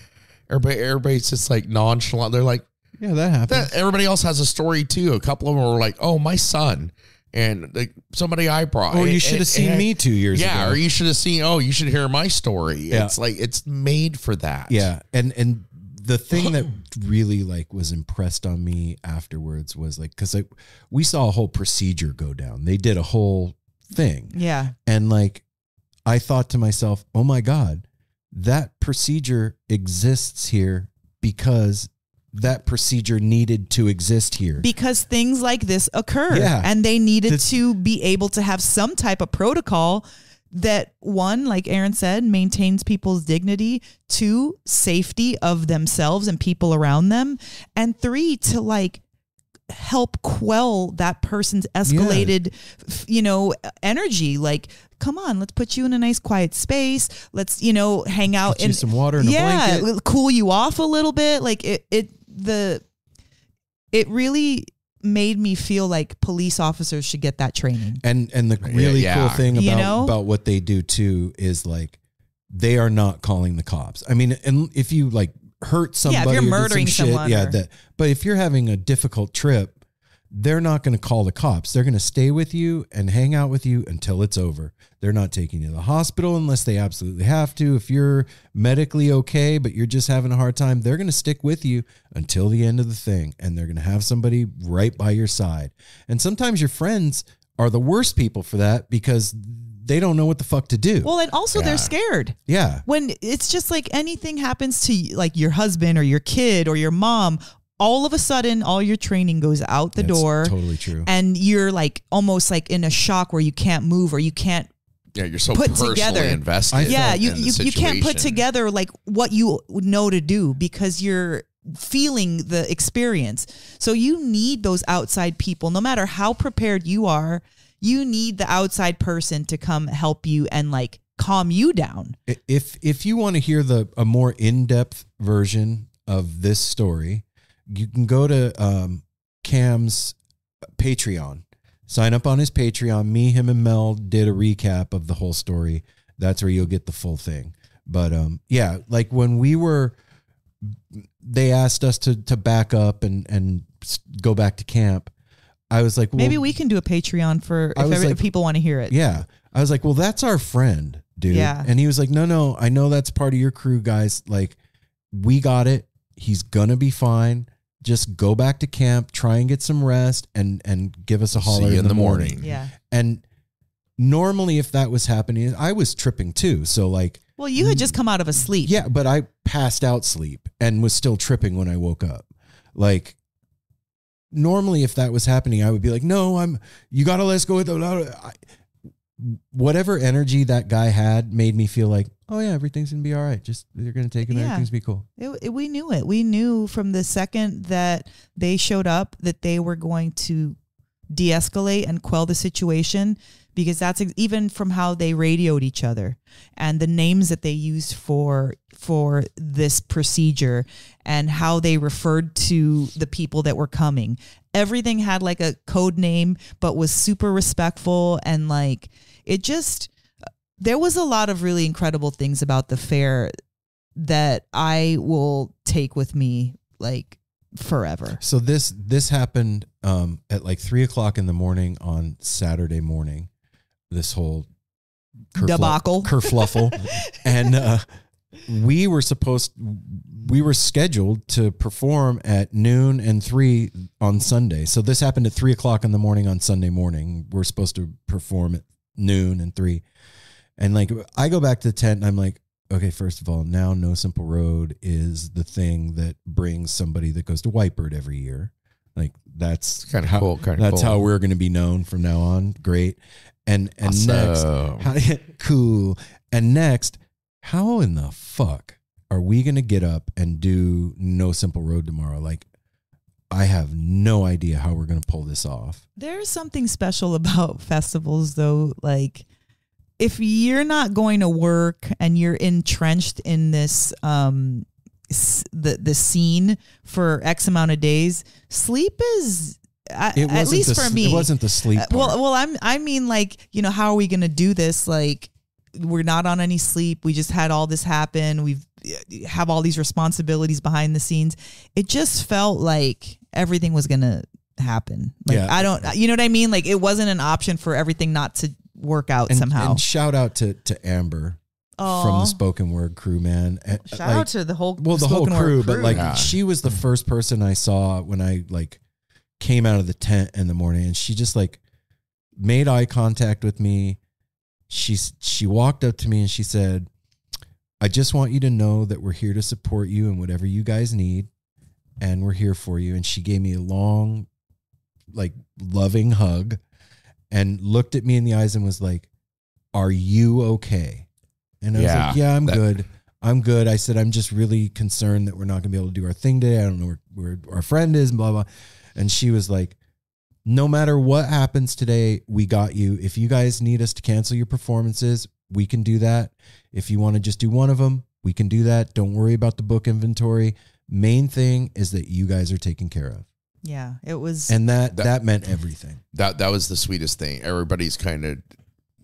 E: Everybody's just like nonchalant. They're like,
C: yeah, that happened.
E: Everybody else has a story too. A couple of them were like, oh, my son. And like somebody I brought.
C: Oh, you should have seen me 2 years ago.
E: Yeah, or you should have seen, you should hear my story.
C: Yeah.
E: It's like, it's made for that.
C: Yeah. And the thing that really like was impressed on me afterwards was like, because we saw a whole procedure go down. They did a whole thing.
D: Yeah.
C: And like, I thought to myself, oh my God, that procedure exists here because that procedure needed to exist here.
D: Because things like this occur.
C: Yeah.
D: And they needed to be able to have some type of protocol that, one, like Aaron said, maintains people's dignity, 2, safety of themselves and people around them, and 3, to like help quell that person's escalated, energy. Like, come on, let's put you in a nice quiet space. Let's, hang out
C: and some water and a blanket.
D: Cool you off a little bit. Like it really made me feel like police officers should get that training.
C: And the really cool thing about what they do too is like, they are not calling the cops. I mean, and if you like hurt somebody,
D: if you're murdering someone,
C: but if you're having a difficult trip, they're not going to call the cops. They're going to stay with you and hang out with you until it's over. They're not taking you to the hospital unless they absolutely have to. If you're medically okay, but you're just having a hard time, they're going to stick with you until the end of the thing. And they're going to have somebody right by your side. And sometimes your friends are the worst people for that because they don't know what the fuck to do.
D: Well, and also they're scared.
C: Yeah.
D: When it's just like anything happens to like your husband or your kid or your mom, all of a sudden, all your training goes out the door.
C: Totally true.
D: And you're like almost like in a shock where you can't move or you can't.
E: Yeah, you're so
D: put
E: personally
D: together.
E: invested.
D: You can't put together like what you know to do because you're feeling the experience. So you need those outside people. No matter how prepared you are, you need the outside person to come help you and like calm you down.
C: If you want to hear a more in-depth version of this story, you can go to Cam's Patreon. Sign up on his Patreon. Me, him, and Mel did a recap of the whole story. That's where you'll get the full thing. But like when they asked us to back up and go back to camp. I was like, well,
D: maybe we can do a Patreon for if people want to hear it.
C: Yeah. I was like, well, that's our friend, dude.
D: Yeah.
C: And he was like, no, I know that's part of your crew, guys. Like, we got it. He's going to be fine. Just go back to camp, try and get some rest, and give us a holler in the morning.
D: Yeah.
C: And normally if that was happening, I was tripping too. So like,
D: well, you had just come out of a sleep.
C: Yeah, but I passed out sleep and was still tripping when I woke up. Like, normally if that was happening, I would be like, no, you got to let us go with whatever energy that guy had made me feel like, oh yeah, everything's gonna be all right. Just they're gonna take him.
D: Yeah.
C: Everything's gonna be cool.
D: We knew it. We knew from the second that they showed up that they were going to de-escalate and quell the situation, because that's even from how they radioed each other and the names that they used for this procedure and how they referred to the people that were coming. Everything had like a code name, but was super respectful. And like, it just, there was a lot of really incredible things about the fair that I will take with me like forever.
C: So this happened at like 3:00 in the morning on Saturday morning. This whole
D: debacle,
C: kerfluffle, and we were scheduled to perform at noon and 3 on Sunday. So this happened at 3:00 in the morning on Sunday morning. We're supposed to perform at noon and 3, and like I go back to the tent and I'm like, okay, first of all, now No Simple Road is the thing that brings somebody that goes to Whitebird every year. Like that's
E: kind of cool.
C: That's how we're going to be known from now on. Great. And
E: awesome.
C: Next, cool. And next, how in the fuck are we going to get up and do No Simple Road tomorrow? Like, I have no idea how we're going to pull this off.
D: There's something special about festivals, though. Like, if you're not going to work and you're entrenched in this, the scene for X amount of days, sleep is. At least for me,
C: it wasn't the sleep part.
D: Well, I mean, like, you know, how are we going to do this? Like, we're not on any sleep. We just had all this happen. We have all these responsibilities behind the scenes. It just felt like everything was going to happen. Like,
C: yeah.
D: I don't, you know what I mean? Like, it wasn't an option for everything not to work out somehow.
C: And shout out to Amber. From the spoken word crew, man.
D: Shout out to the whole
C: the whole crew, but like
E: Yeah.
C: she was the first person I saw when I like came out of the tent in the morning, and she just like made eye contact with me. She walked up to me and she said, I just want you to know that we're here to support you in whatever you guys need, and we're here for you. And she gave me a long, like, loving hug and looked at me in the eyes and was like, are you okay? And I was like, yeah, I'm good. I'm good. I said, I'm just really concerned that we're not going to be able to do our thing today. I don't know where our friend is, blah, blah. And she was like, no matter what happens today, we got you. If you guys need us to cancel your performances, we can do that. If you want to just do one of them, we can do that. Don't worry about the book inventory. Main thing is that you guys are taken care of.
D: Yeah, it was.
C: And that meant everything.
E: That was the sweetest thing. Everybody's kind of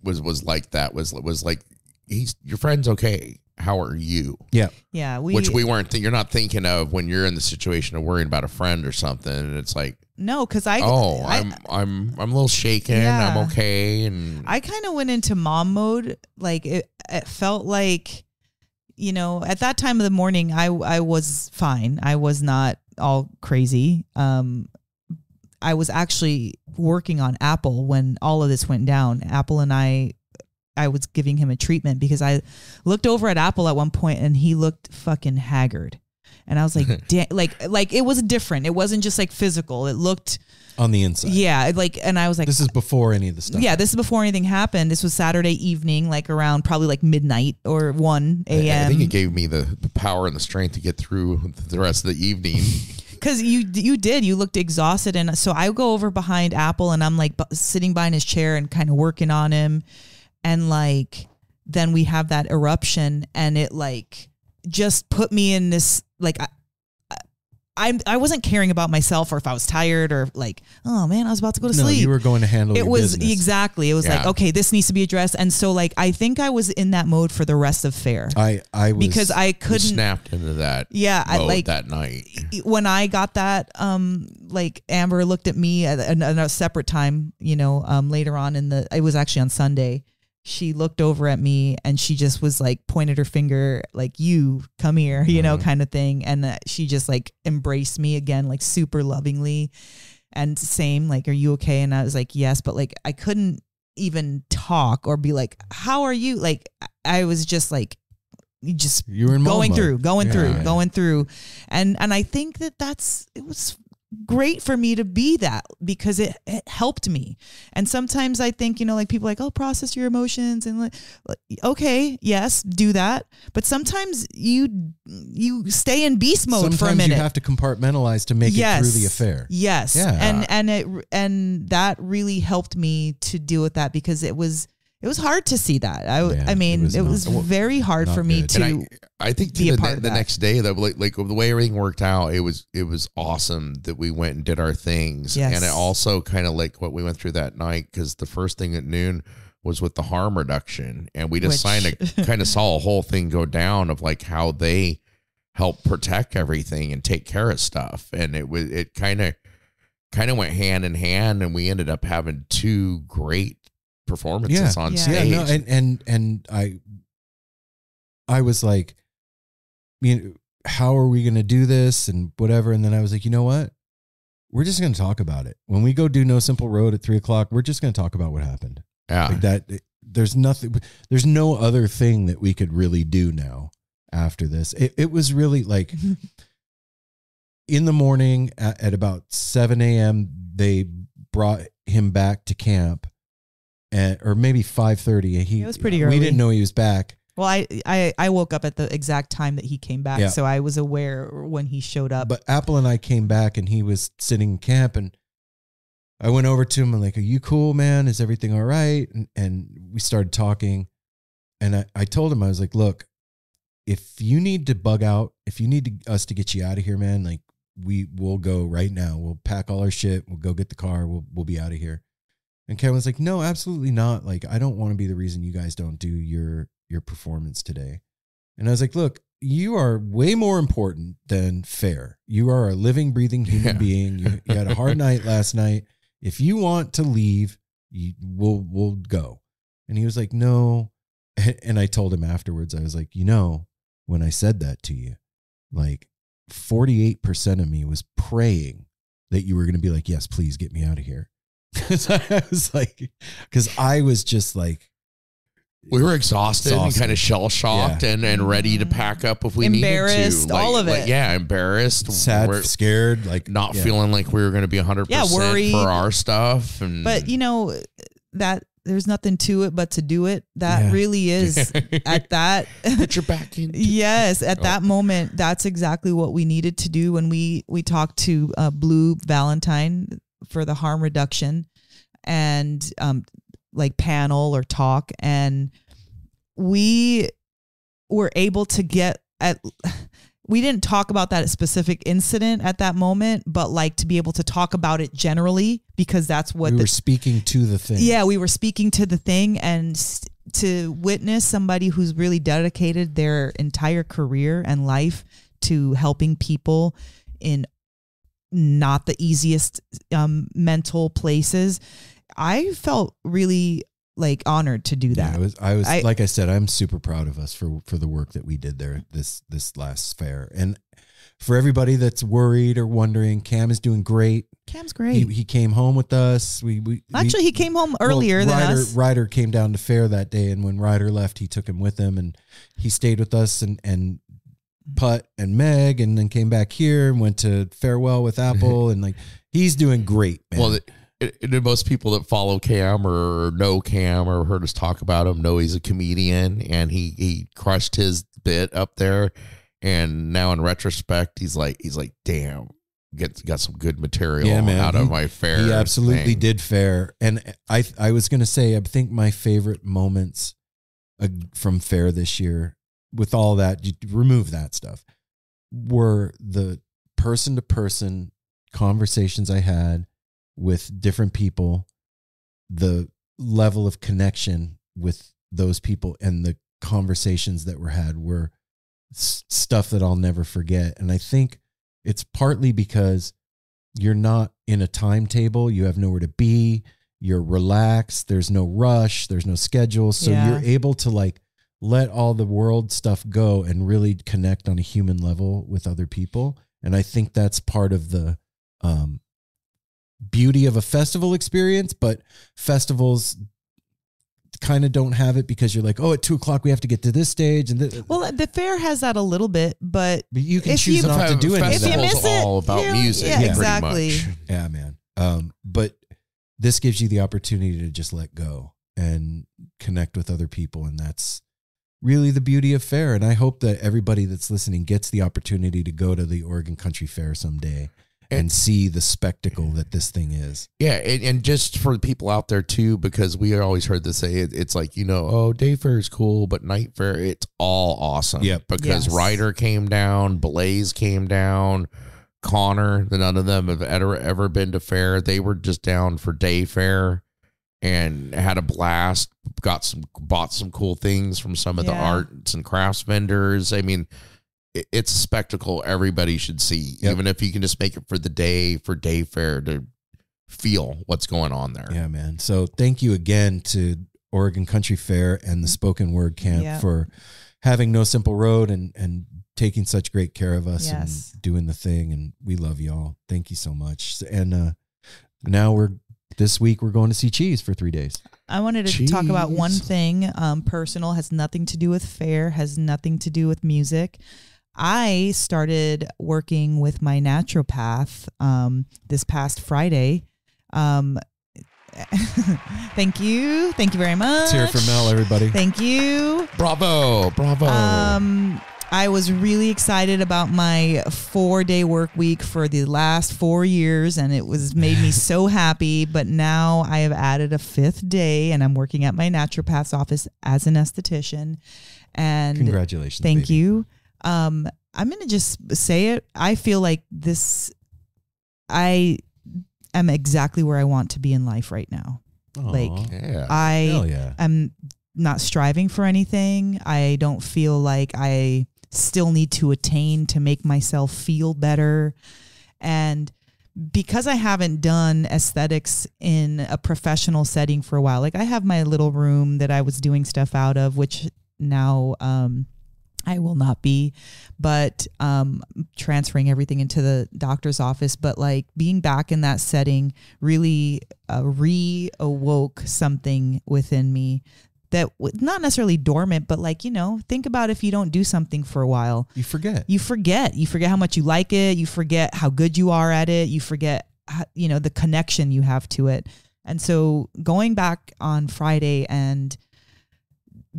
E: was like that. Was like, your friend's okay. How are you?
C: Yeah.
D: Yeah.
E: Which we weren't. You're not thinking of when you're in the situation of worrying about a friend or something. And it's like,
D: no, because
E: I'm a little shaken.
D: Yeah.
E: I'm okay. And
D: I kind of went into mom mode. Like it felt like, you know, at that time of the morning, I was fine. I was not all crazy. I was actually working on Apple when all of this went down. Apple and I was giving him a treatment because I looked over at Apple at one point and he looked fucking haggard. And I was like, like it was different. It wasn't just like physical. It looked
C: on the inside.
D: Yeah. Like, and I was like,
C: this is before any of the stuff.
D: Yeah. This is before anything happened. This was Saturday evening, like around probably like midnight or 1 a.m.
E: I think it gave me the power and the strength to get through the rest of the evening.
D: Because you looked exhausted. And so I go over behind Apple and I'm like sitting behind his chair and kind of working on him. And like, then we have that eruption and it like just put me in this, like, I wasn't caring about myself or if I was tired or like, oh man, I was about to go to sleep.
C: You were going to handle your business.
D: Exactly. It was like, okay, this needs to be addressed. And so like, I think I was in that mode for the rest of fair.
C: I was,
D: because I couldn't
E: snapped into that.
D: Yeah.
E: Mode
D: like
E: that night
D: when I got that, like Amber looked at me at a separate time, you know, later on it was actually on Sunday. She looked over at me and she just was like pointed her finger like, you come here, you know, kind of thing. And she just like embraced me again, like super lovingly and same, like, are you okay? And I was like, yes. But like, I couldn't even talk or be like, how are you? Like, I was just like, you were in going through. And I think that it was great for me to be that because it helped me. And sometimes I think, like people like, oh, process your emotions and like, okay, yes, do that. But sometimes you stay in beast mode
C: sometimes
D: for a minute.
C: You have to compartmentalize to make it through the affair.
D: Yes.
C: Yeah.
D: And that really helped me to deal with that because it was hard to see that. It was very hard for me to.
E: And I think the next day that like the way everything worked out, it was awesome that we went and did our things.
D: Yes.
E: And it also kind of like what we went through that night because the first thing at noon was with the harm reduction, and we just kind of saw a whole thing go down of like how they help protect everything and take care of stuff, and it kind of went hand in hand, and we ended up having 2 great performances on stage.
C: Yeah, no, and I was like, how are we going to do this and whatever? And then I was like, you know what? We're just going to talk about it. When we go do No Simple Road at 3:00, we're just going to talk about what happened.
E: Yeah.
C: Like that. There's no other thing that we could really do now after this. It was really like in the morning at about 7 a.m., they brought him back to camp or maybe 5:30. It was pretty early. We didn't know he was back.
D: Well, I woke up at the exact time that he came back, so I was aware when he showed up.
C: But Apple and I came back, and he was sitting in camp, and I went over to him and like, "Are you cool, man? Is everything all right?" And we started talking, and I told him, I was like, "Look, if you need to bug out, if you need us to get you out of here, man, like we'll go right now. We'll pack all our shit. We'll go get the car. We'll be out of here." And Kevin was like, "No, absolutely not. Like, I don't want to be the reason you guys don't do your performance today." And I was like, "Look, you are way more important than fair. You are a living, breathing human being. You had a hard night last night. If you want to leave, we'll go." And he was like, "No." And I told him afterwards, I was like, when I said that to you, like 48% of me was praying that you were going to be like, "Yes, please get me out of here." Because I was just like,
E: we were exhausted and kind of shell shocked and ready to pack up if we needed to.
D: Embarrassed, all of it.
E: Embarrassed,
C: sad, scared, like
E: not feeling like we were going to be 100%
D: worried
E: for our stuff.
D: But that there's nothing to it but to do it. That really is at that.
E: Put your back in.
D: Yes, at that moment, that's exactly what we needed to do when we talked to Blue Valentine for the harm reduction and like panel or talk, and we were able to get we didn't talk about that specific incident at that moment, but like to be able to talk about it generally, because that's what
C: we were speaking to the thing.
D: Yeah, we were speaking to the thing, and to witness somebody who's really dedicated their entire career and life to helping people in not the easiest mental places. I felt really like honored to do that.
C: Yeah, I was like I said, I'm super proud of us for the work that we did there this last fair. And for everybody that's worried or wondering, Cam is doing great.
D: Cam's great.
C: He came home with us. Actually,
D: he came home earlier than us.
C: Ryder came down to fair that day, and when Ryder left, he took him with him, and he stayed with us and Putt and Meg, and then came back here and went to Farewell with Apple, and like he's doing great, man.
E: Well, most people that follow Cam or know Cam or heard us talk about him know he's a comedian, and he crushed his bit up there. And now in retrospect, he's like, damn, got some good material out of my fair.
C: He absolutely did fair. And I was going to say, I think my favorite moments from fair this year, with all that, you remove that stuff, were the person-to-person conversations I had with different people, the level of connection with those people, and the conversations that were had were stuff that I'll never forget. And I think it's partly because you're not in a timetable, you have nowhere to be, you're relaxed, there's no rush, there's no schedule, so you're able to like let all the world stuff go and really connect on a human level with other people. And I think that's part of the beauty of a festival experience, but festivals kind of don't have it because you're like, oh, at 2:00 we have to get to this stage, and
D: well, the fair has that a little bit, but
C: you can
D: if
C: choose
D: you-
C: not to do any of
D: If you
C: that.
D: miss
E: Festival's
D: it,
E: all about
D: yeah,
E: music.
D: yeah,
E: pretty
D: exactly.
E: much.
C: Yeah, man. But this gives you the opportunity to just let go and connect with other people, and that's really the beauty of fair. And I hope that everybody that's listening gets the opportunity to go to the Oregon Country Fair someday and see the spectacle that this thing is.
E: Yeah, and just for the people out there too, because we always heard this say it's like, oh, day fair is cool, but night fair, it's all awesome.
C: Yep.
E: Because
D: Yes.
E: Ryder came down, Blaze came down, Connor, none of them have ever been to fair. They were just down for day fair and had a blast. Bought some cool things from some of the
D: Yeah.
E: arts and crafts vendors. I mean, it's a spectacle everybody should see,
C: Yep.
E: even if you can just make it for the day, for day fair, to feel what's going on there.
C: Yeah, man. So thank you again to Oregon Country Fair and the Spoken Word Camp
D: Yeah.
C: for having No Simple Road and taking such great care of us
D: Yes.
C: and doing the thing. And we love y'all. Thank you so much. And now this week we're going to see Cheese for 3 days.
D: I wanted to talk about one
E: Jeez.
D: thing, personal, has nothing to do with fair, has nothing to do with music. I started working with my naturopath this past Friday. Thank you very much.
C: Let's hear it from Mel, everybody.
D: Thank you.
E: Bravo.
D: I was really excited about my 4-day work week for the last 4 years, and it made me so happy. But now I have added a 5th day, and I'm working at my naturopath's office as an esthetician. And
C: Congratulations.
D: thank
C: baby.
D: you. I'm going to just say it. I feel like I am exactly where I want to be in life right now.
C: Aw.
D: Like,
E: Yeah.
C: Hell yeah.
D: I'm not striving for anything. I don't feel like I still need to attain to make myself feel better. And because I haven't done aesthetics in a professional setting for a while, like I have my little room that I was doing stuff out of, which now I will not be, but transferring everything into the doctor's office. But like being back in that setting really reawoke something within me that not necessarily dormant, but like, think about if you don't do something for a while.
C: You forget.
D: You forget how much you like it. You forget how good you are at it. You forget, the connection you have to it. And so going back on Friday and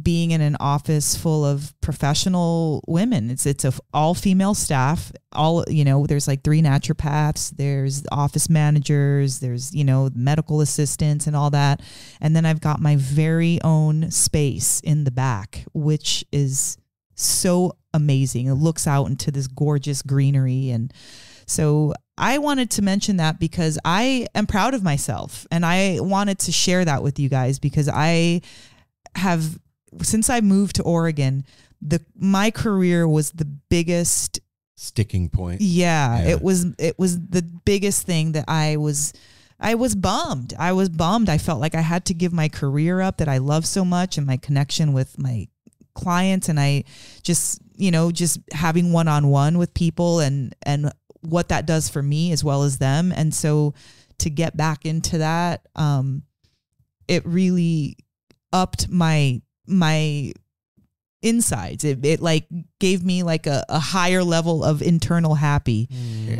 D: being in an office full of professional women, it's a all female staff, there's like 3 naturopaths, there's office managers, there's, medical assistants and all that. And then I've got my very own space in the back, which is so amazing. It looks out into this gorgeous greenery. And so I wanted to mention that because I am proud of myself, and I wanted to share that with you guys because since I moved to Oregon, my career was the biggest
C: Sticking point.
D: Yeah, it was the biggest thing that I was bummed. I felt like I had to give my career up that I love so much and my connection with my clients, and I just having one-on-one with people and what that does for me as well as them. And so to get back into that, it really upped my insides. It like gave me like a higher level of internal happy.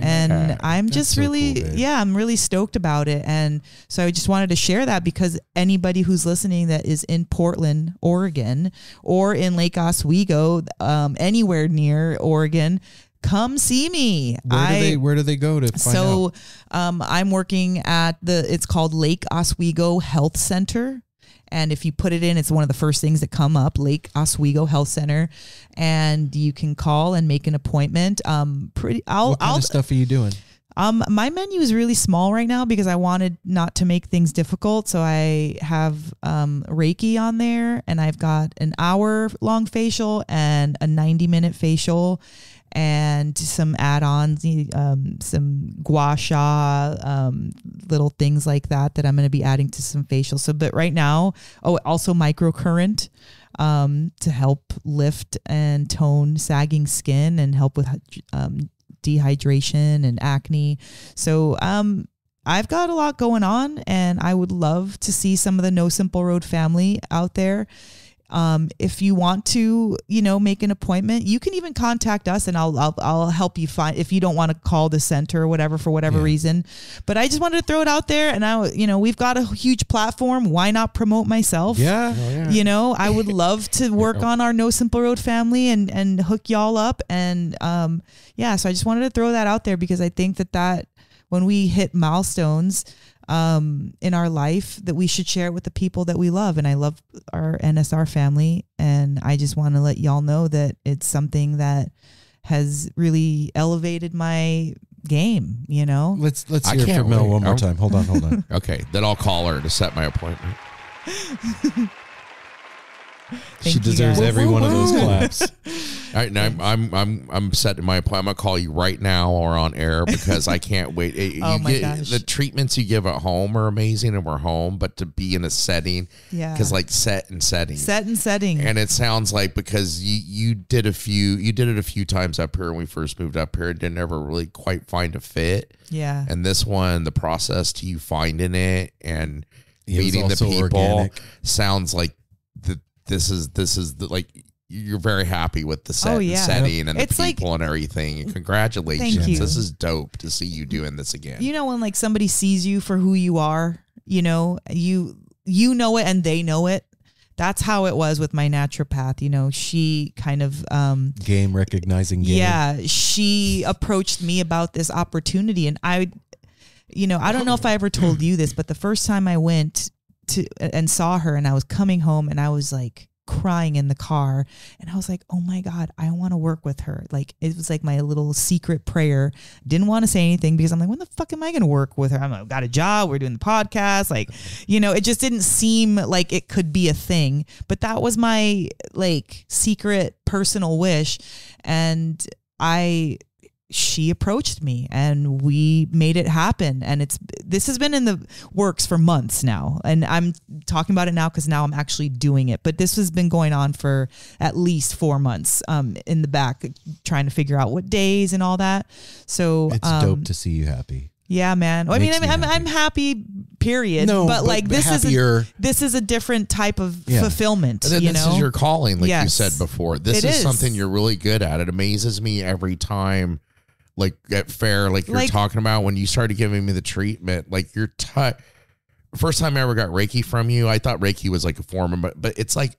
D: And I'm just
C: so
D: really,
C: cool, babe.
D: I'm really stoked about it. And so I just wanted to share that because anybody who's listening that is in Portland, Oregon, or in Lake Oswego, anywhere near Oregon, come see me.
C: Where do they go to find out?
D: I'm working at it's called Lake Oswego Health Center. And if you put it in, it's one of the first things that come up, Lake Oswego Health Center. And you can call and make an appointment.
C: What kind of stuff are you doing?
D: My menu is really small right now because I wanted not to make things difficult. So I have Reiki on there, and I've got an hour-long facial and a 90-minute facial, and some add-ons, some gua sha, little things like that I'm going to be adding to some facials. So, but right now, also microcurrent to help lift and tone sagging skin and help with dehydration and acne. So I've got a lot going on, and I would love to see some of the No Simple Road family out there. If you want to, make an appointment, you can even contact us, and I'll help you find, if you don't want to call the center or whatever, for whatever reason. But I just wanted to throw it out there, and we've got a huge platform. Why not promote myself?
C: Yeah.
D: I would love to work on our No Simple Road family and hook y'all up. And, so I just wanted to throw that out there, because I think that when we hit milestones, in our life, that we should share it with the people that we love. And I love our NSR family. And I just want to let y'all know that it's something that has really elevated my game,
C: Let's hear it from Mel one more time. Hold on.
E: Okay, then I'll call her to set my appointment.
C: She deserves every one of those claps.
E: All right, now I'm setting my appointment. I'm gonna call you right now or on air, because I can't wait.
D: Gosh.
E: The treatments you give at home are amazing, and we're home, but to be in a setting, because set and setting, and it sounds like, because you did it a few times up here when we first moved up here, and didn't ever really quite find a fit.
D: Yeah, and
E: this one, the process to you finding it and meeting the people
C: organic.
E: Sounds like this is like you're very happy with the set and setting and
D: it's
E: the people and everything. Congratulations.
D: Thank you.
E: This is dope to see you doing this again.
D: When somebody sees you for who you are, you know it and they know it. That's how it was with my naturopath. She kind of
C: game recognizing game.
D: Yeah, she approached me about this opportunity, and I don't know if I ever told you this, but the first time I went to and saw her, and I was coming home, and I was like crying in the car, and I was like, oh my God, I want to work with her. Like, it was like my little secret prayer. Didn't want to say anything, because I'm like, when the fuck am I going to work with her? I've got a job. We're doing the podcast. Like, it just didn't seem like it could be a thing, but that was my secret personal wish. And she approached me, and we made it happen. And this has been in the works for months now. And I'm talking about it now because now I'm actually doing it. But this has been going on for at least 4 months in the back, trying to figure out what days and all that. So
C: it's dope to see you happy.
D: Yeah, man. I mean, I'm happy, period. No, but this is a different type of fulfillment.
E: And then this is your calling, like you said before. This is something you're really good at. It amazes me every time. Like at fair, like you're talking about when you started giving me the treatment, like your touch. First time I ever got Reiki from you, I thought Reiki was like a form, but it's like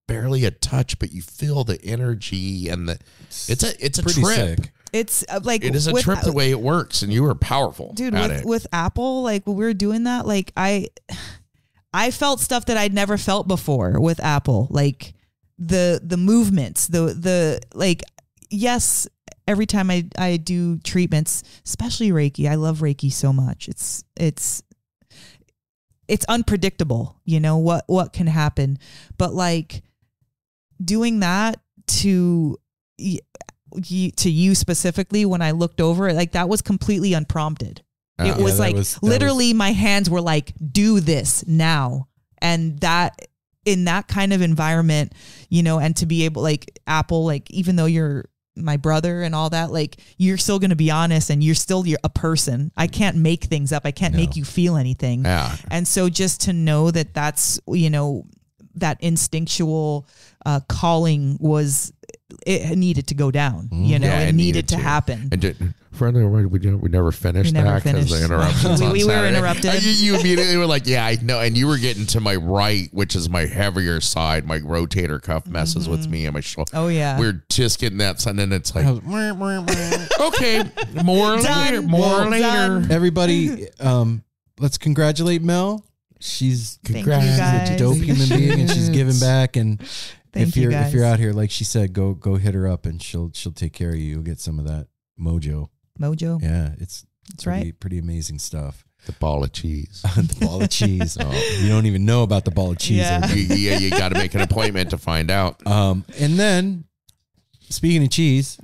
E: barely a touch, but you feel the energy and it's a trip. Sick.
D: It's
E: it is a trip the way it works, and you were powerful,
D: dude. With Apple, like when we were doing that, like I felt stuff that I'd never felt before with Apple, like the movements, the yes. Every time I do treatments, especially Reiki, I love Reiki so much. It's unpredictable, what can happen. But like doing that to you specifically, when I looked over it, like that was completely unprompted. It was literally my hands were like, do this now. And that in that kind of environment, and to be able, like Apple, like even though you're my brother and all that, like you're still going to be honest, and you're a person. I can't make things up. I can't make you feel anything. Yeah. And so just to know that that's, that instinctual calling it needed to go down, it needed to happen.
E: And further, we never finished that because the interruptions.
D: we were interrupted.
E: You immediately were like, yeah, I know. And you were getting to my right, which is my heavier side. My rotator cuff messes with me and my shoulder.
D: Oh, yeah.
E: We're just getting that. And then it's like, okay, more later.
C: Everybody, let's congratulate Mel. She's
D: a
C: dope human being, and she's giving back. And if you're out here, like she said, go hit her up, and she'll take care of you. You'll get some of that mojo. Yeah, it's pretty amazing stuff.
E: The ball of cheese.
C: The ball of cheese. Oh, you don't even know about the ball of cheese.
E: Yeah, you got to make an appointment to find out.
C: And then, speaking of cheese,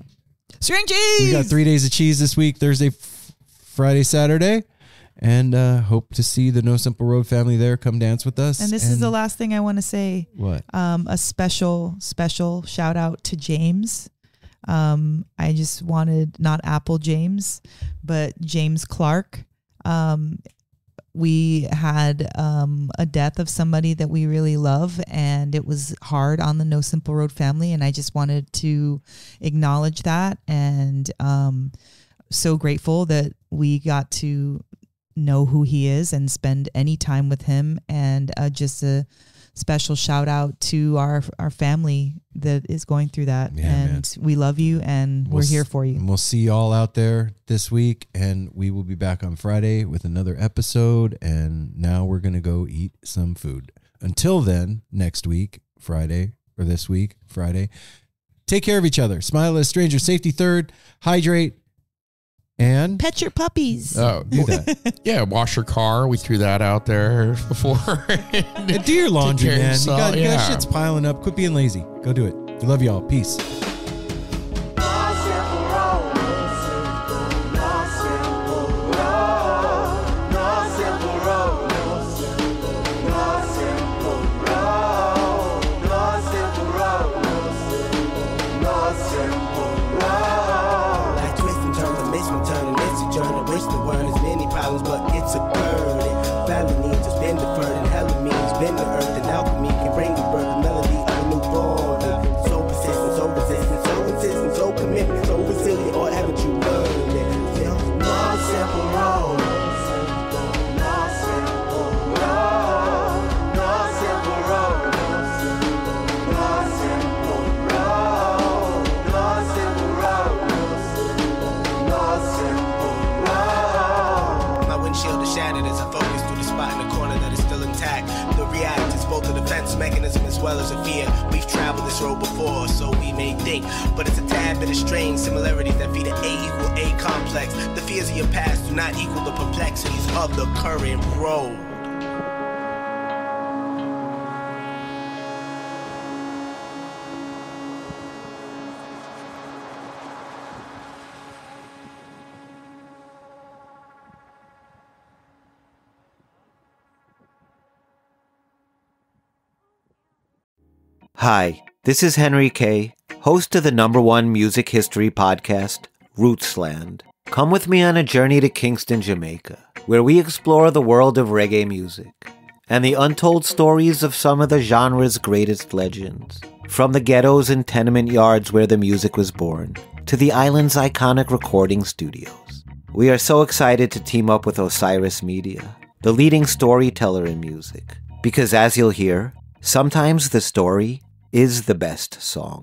D: string cheese.
C: We got 3 days of cheese this week: Thursday, Friday, Saturday. And hope to see the No Simple Road family there. Come dance with us.
D: And this is the last thing I want to say.
C: What?
D: A special shout out to James. I just wanted not Apple James, but James Clark. We had a death of somebody that we really love, and it was hard on the No Simple Road family, and I just wanted to acknowledge that, and so grateful that we got to know who he is and spend any time with him, and just a special shout out to our family that is going through that.
C: Yeah,
D: and we love you, and we're here for you.
C: And we'll see you all out there this week, and we will be back on Friday with another episode. And now we're going to go eat some food. Until then, next week, Friday, or this week, Friday, take care of each other. Smile at a stranger. Safety third. Hydrate. And
D: pet your puppies.
E: Oh,
C: do that.
E: Yeah, wash your car. We threw that out there before.
C: And do your laundry,
E: Take care of
C: man. You
E: yourself.
C: got
E: Yeah.
C: shit's piling up. Quit being lazy. Go do it. We love y'all. Peace.
F: But it's a burden. Felony just been deferred, and hella means been the earth, and alchemy can bring the birth, the melody of a newborn. So persistent, so resistant, so insistent, so commitment, so resilient. Or haven't you learned it? No simple road. No simple road. No simple road. No simple road. No simple road. No simple road. My windshield is shattered as I focus through the spot in the corner that is still intact. The react is both a defense mechanism as well as a fear. We've traveled this road before, so we may think, but it's a tad bit of strange similarities that feed an A = A complex. The fears of your past do not equal the perplexities of the current road.
G: Hi, this is Henry Kay, host of the #1 music history podcast, Rootsland. Come with me on a journey to Kingston, Jamaica, where we explore the world of reggae music and the untold stories of some of the genre's greatest legends. From the ghettos and tenement yards where the music was born, to the island's iconic recording studios. We are so excited to team up with Osiris Media, the leading storyteller in music, because as you'll hear, sometimes the story is the best song.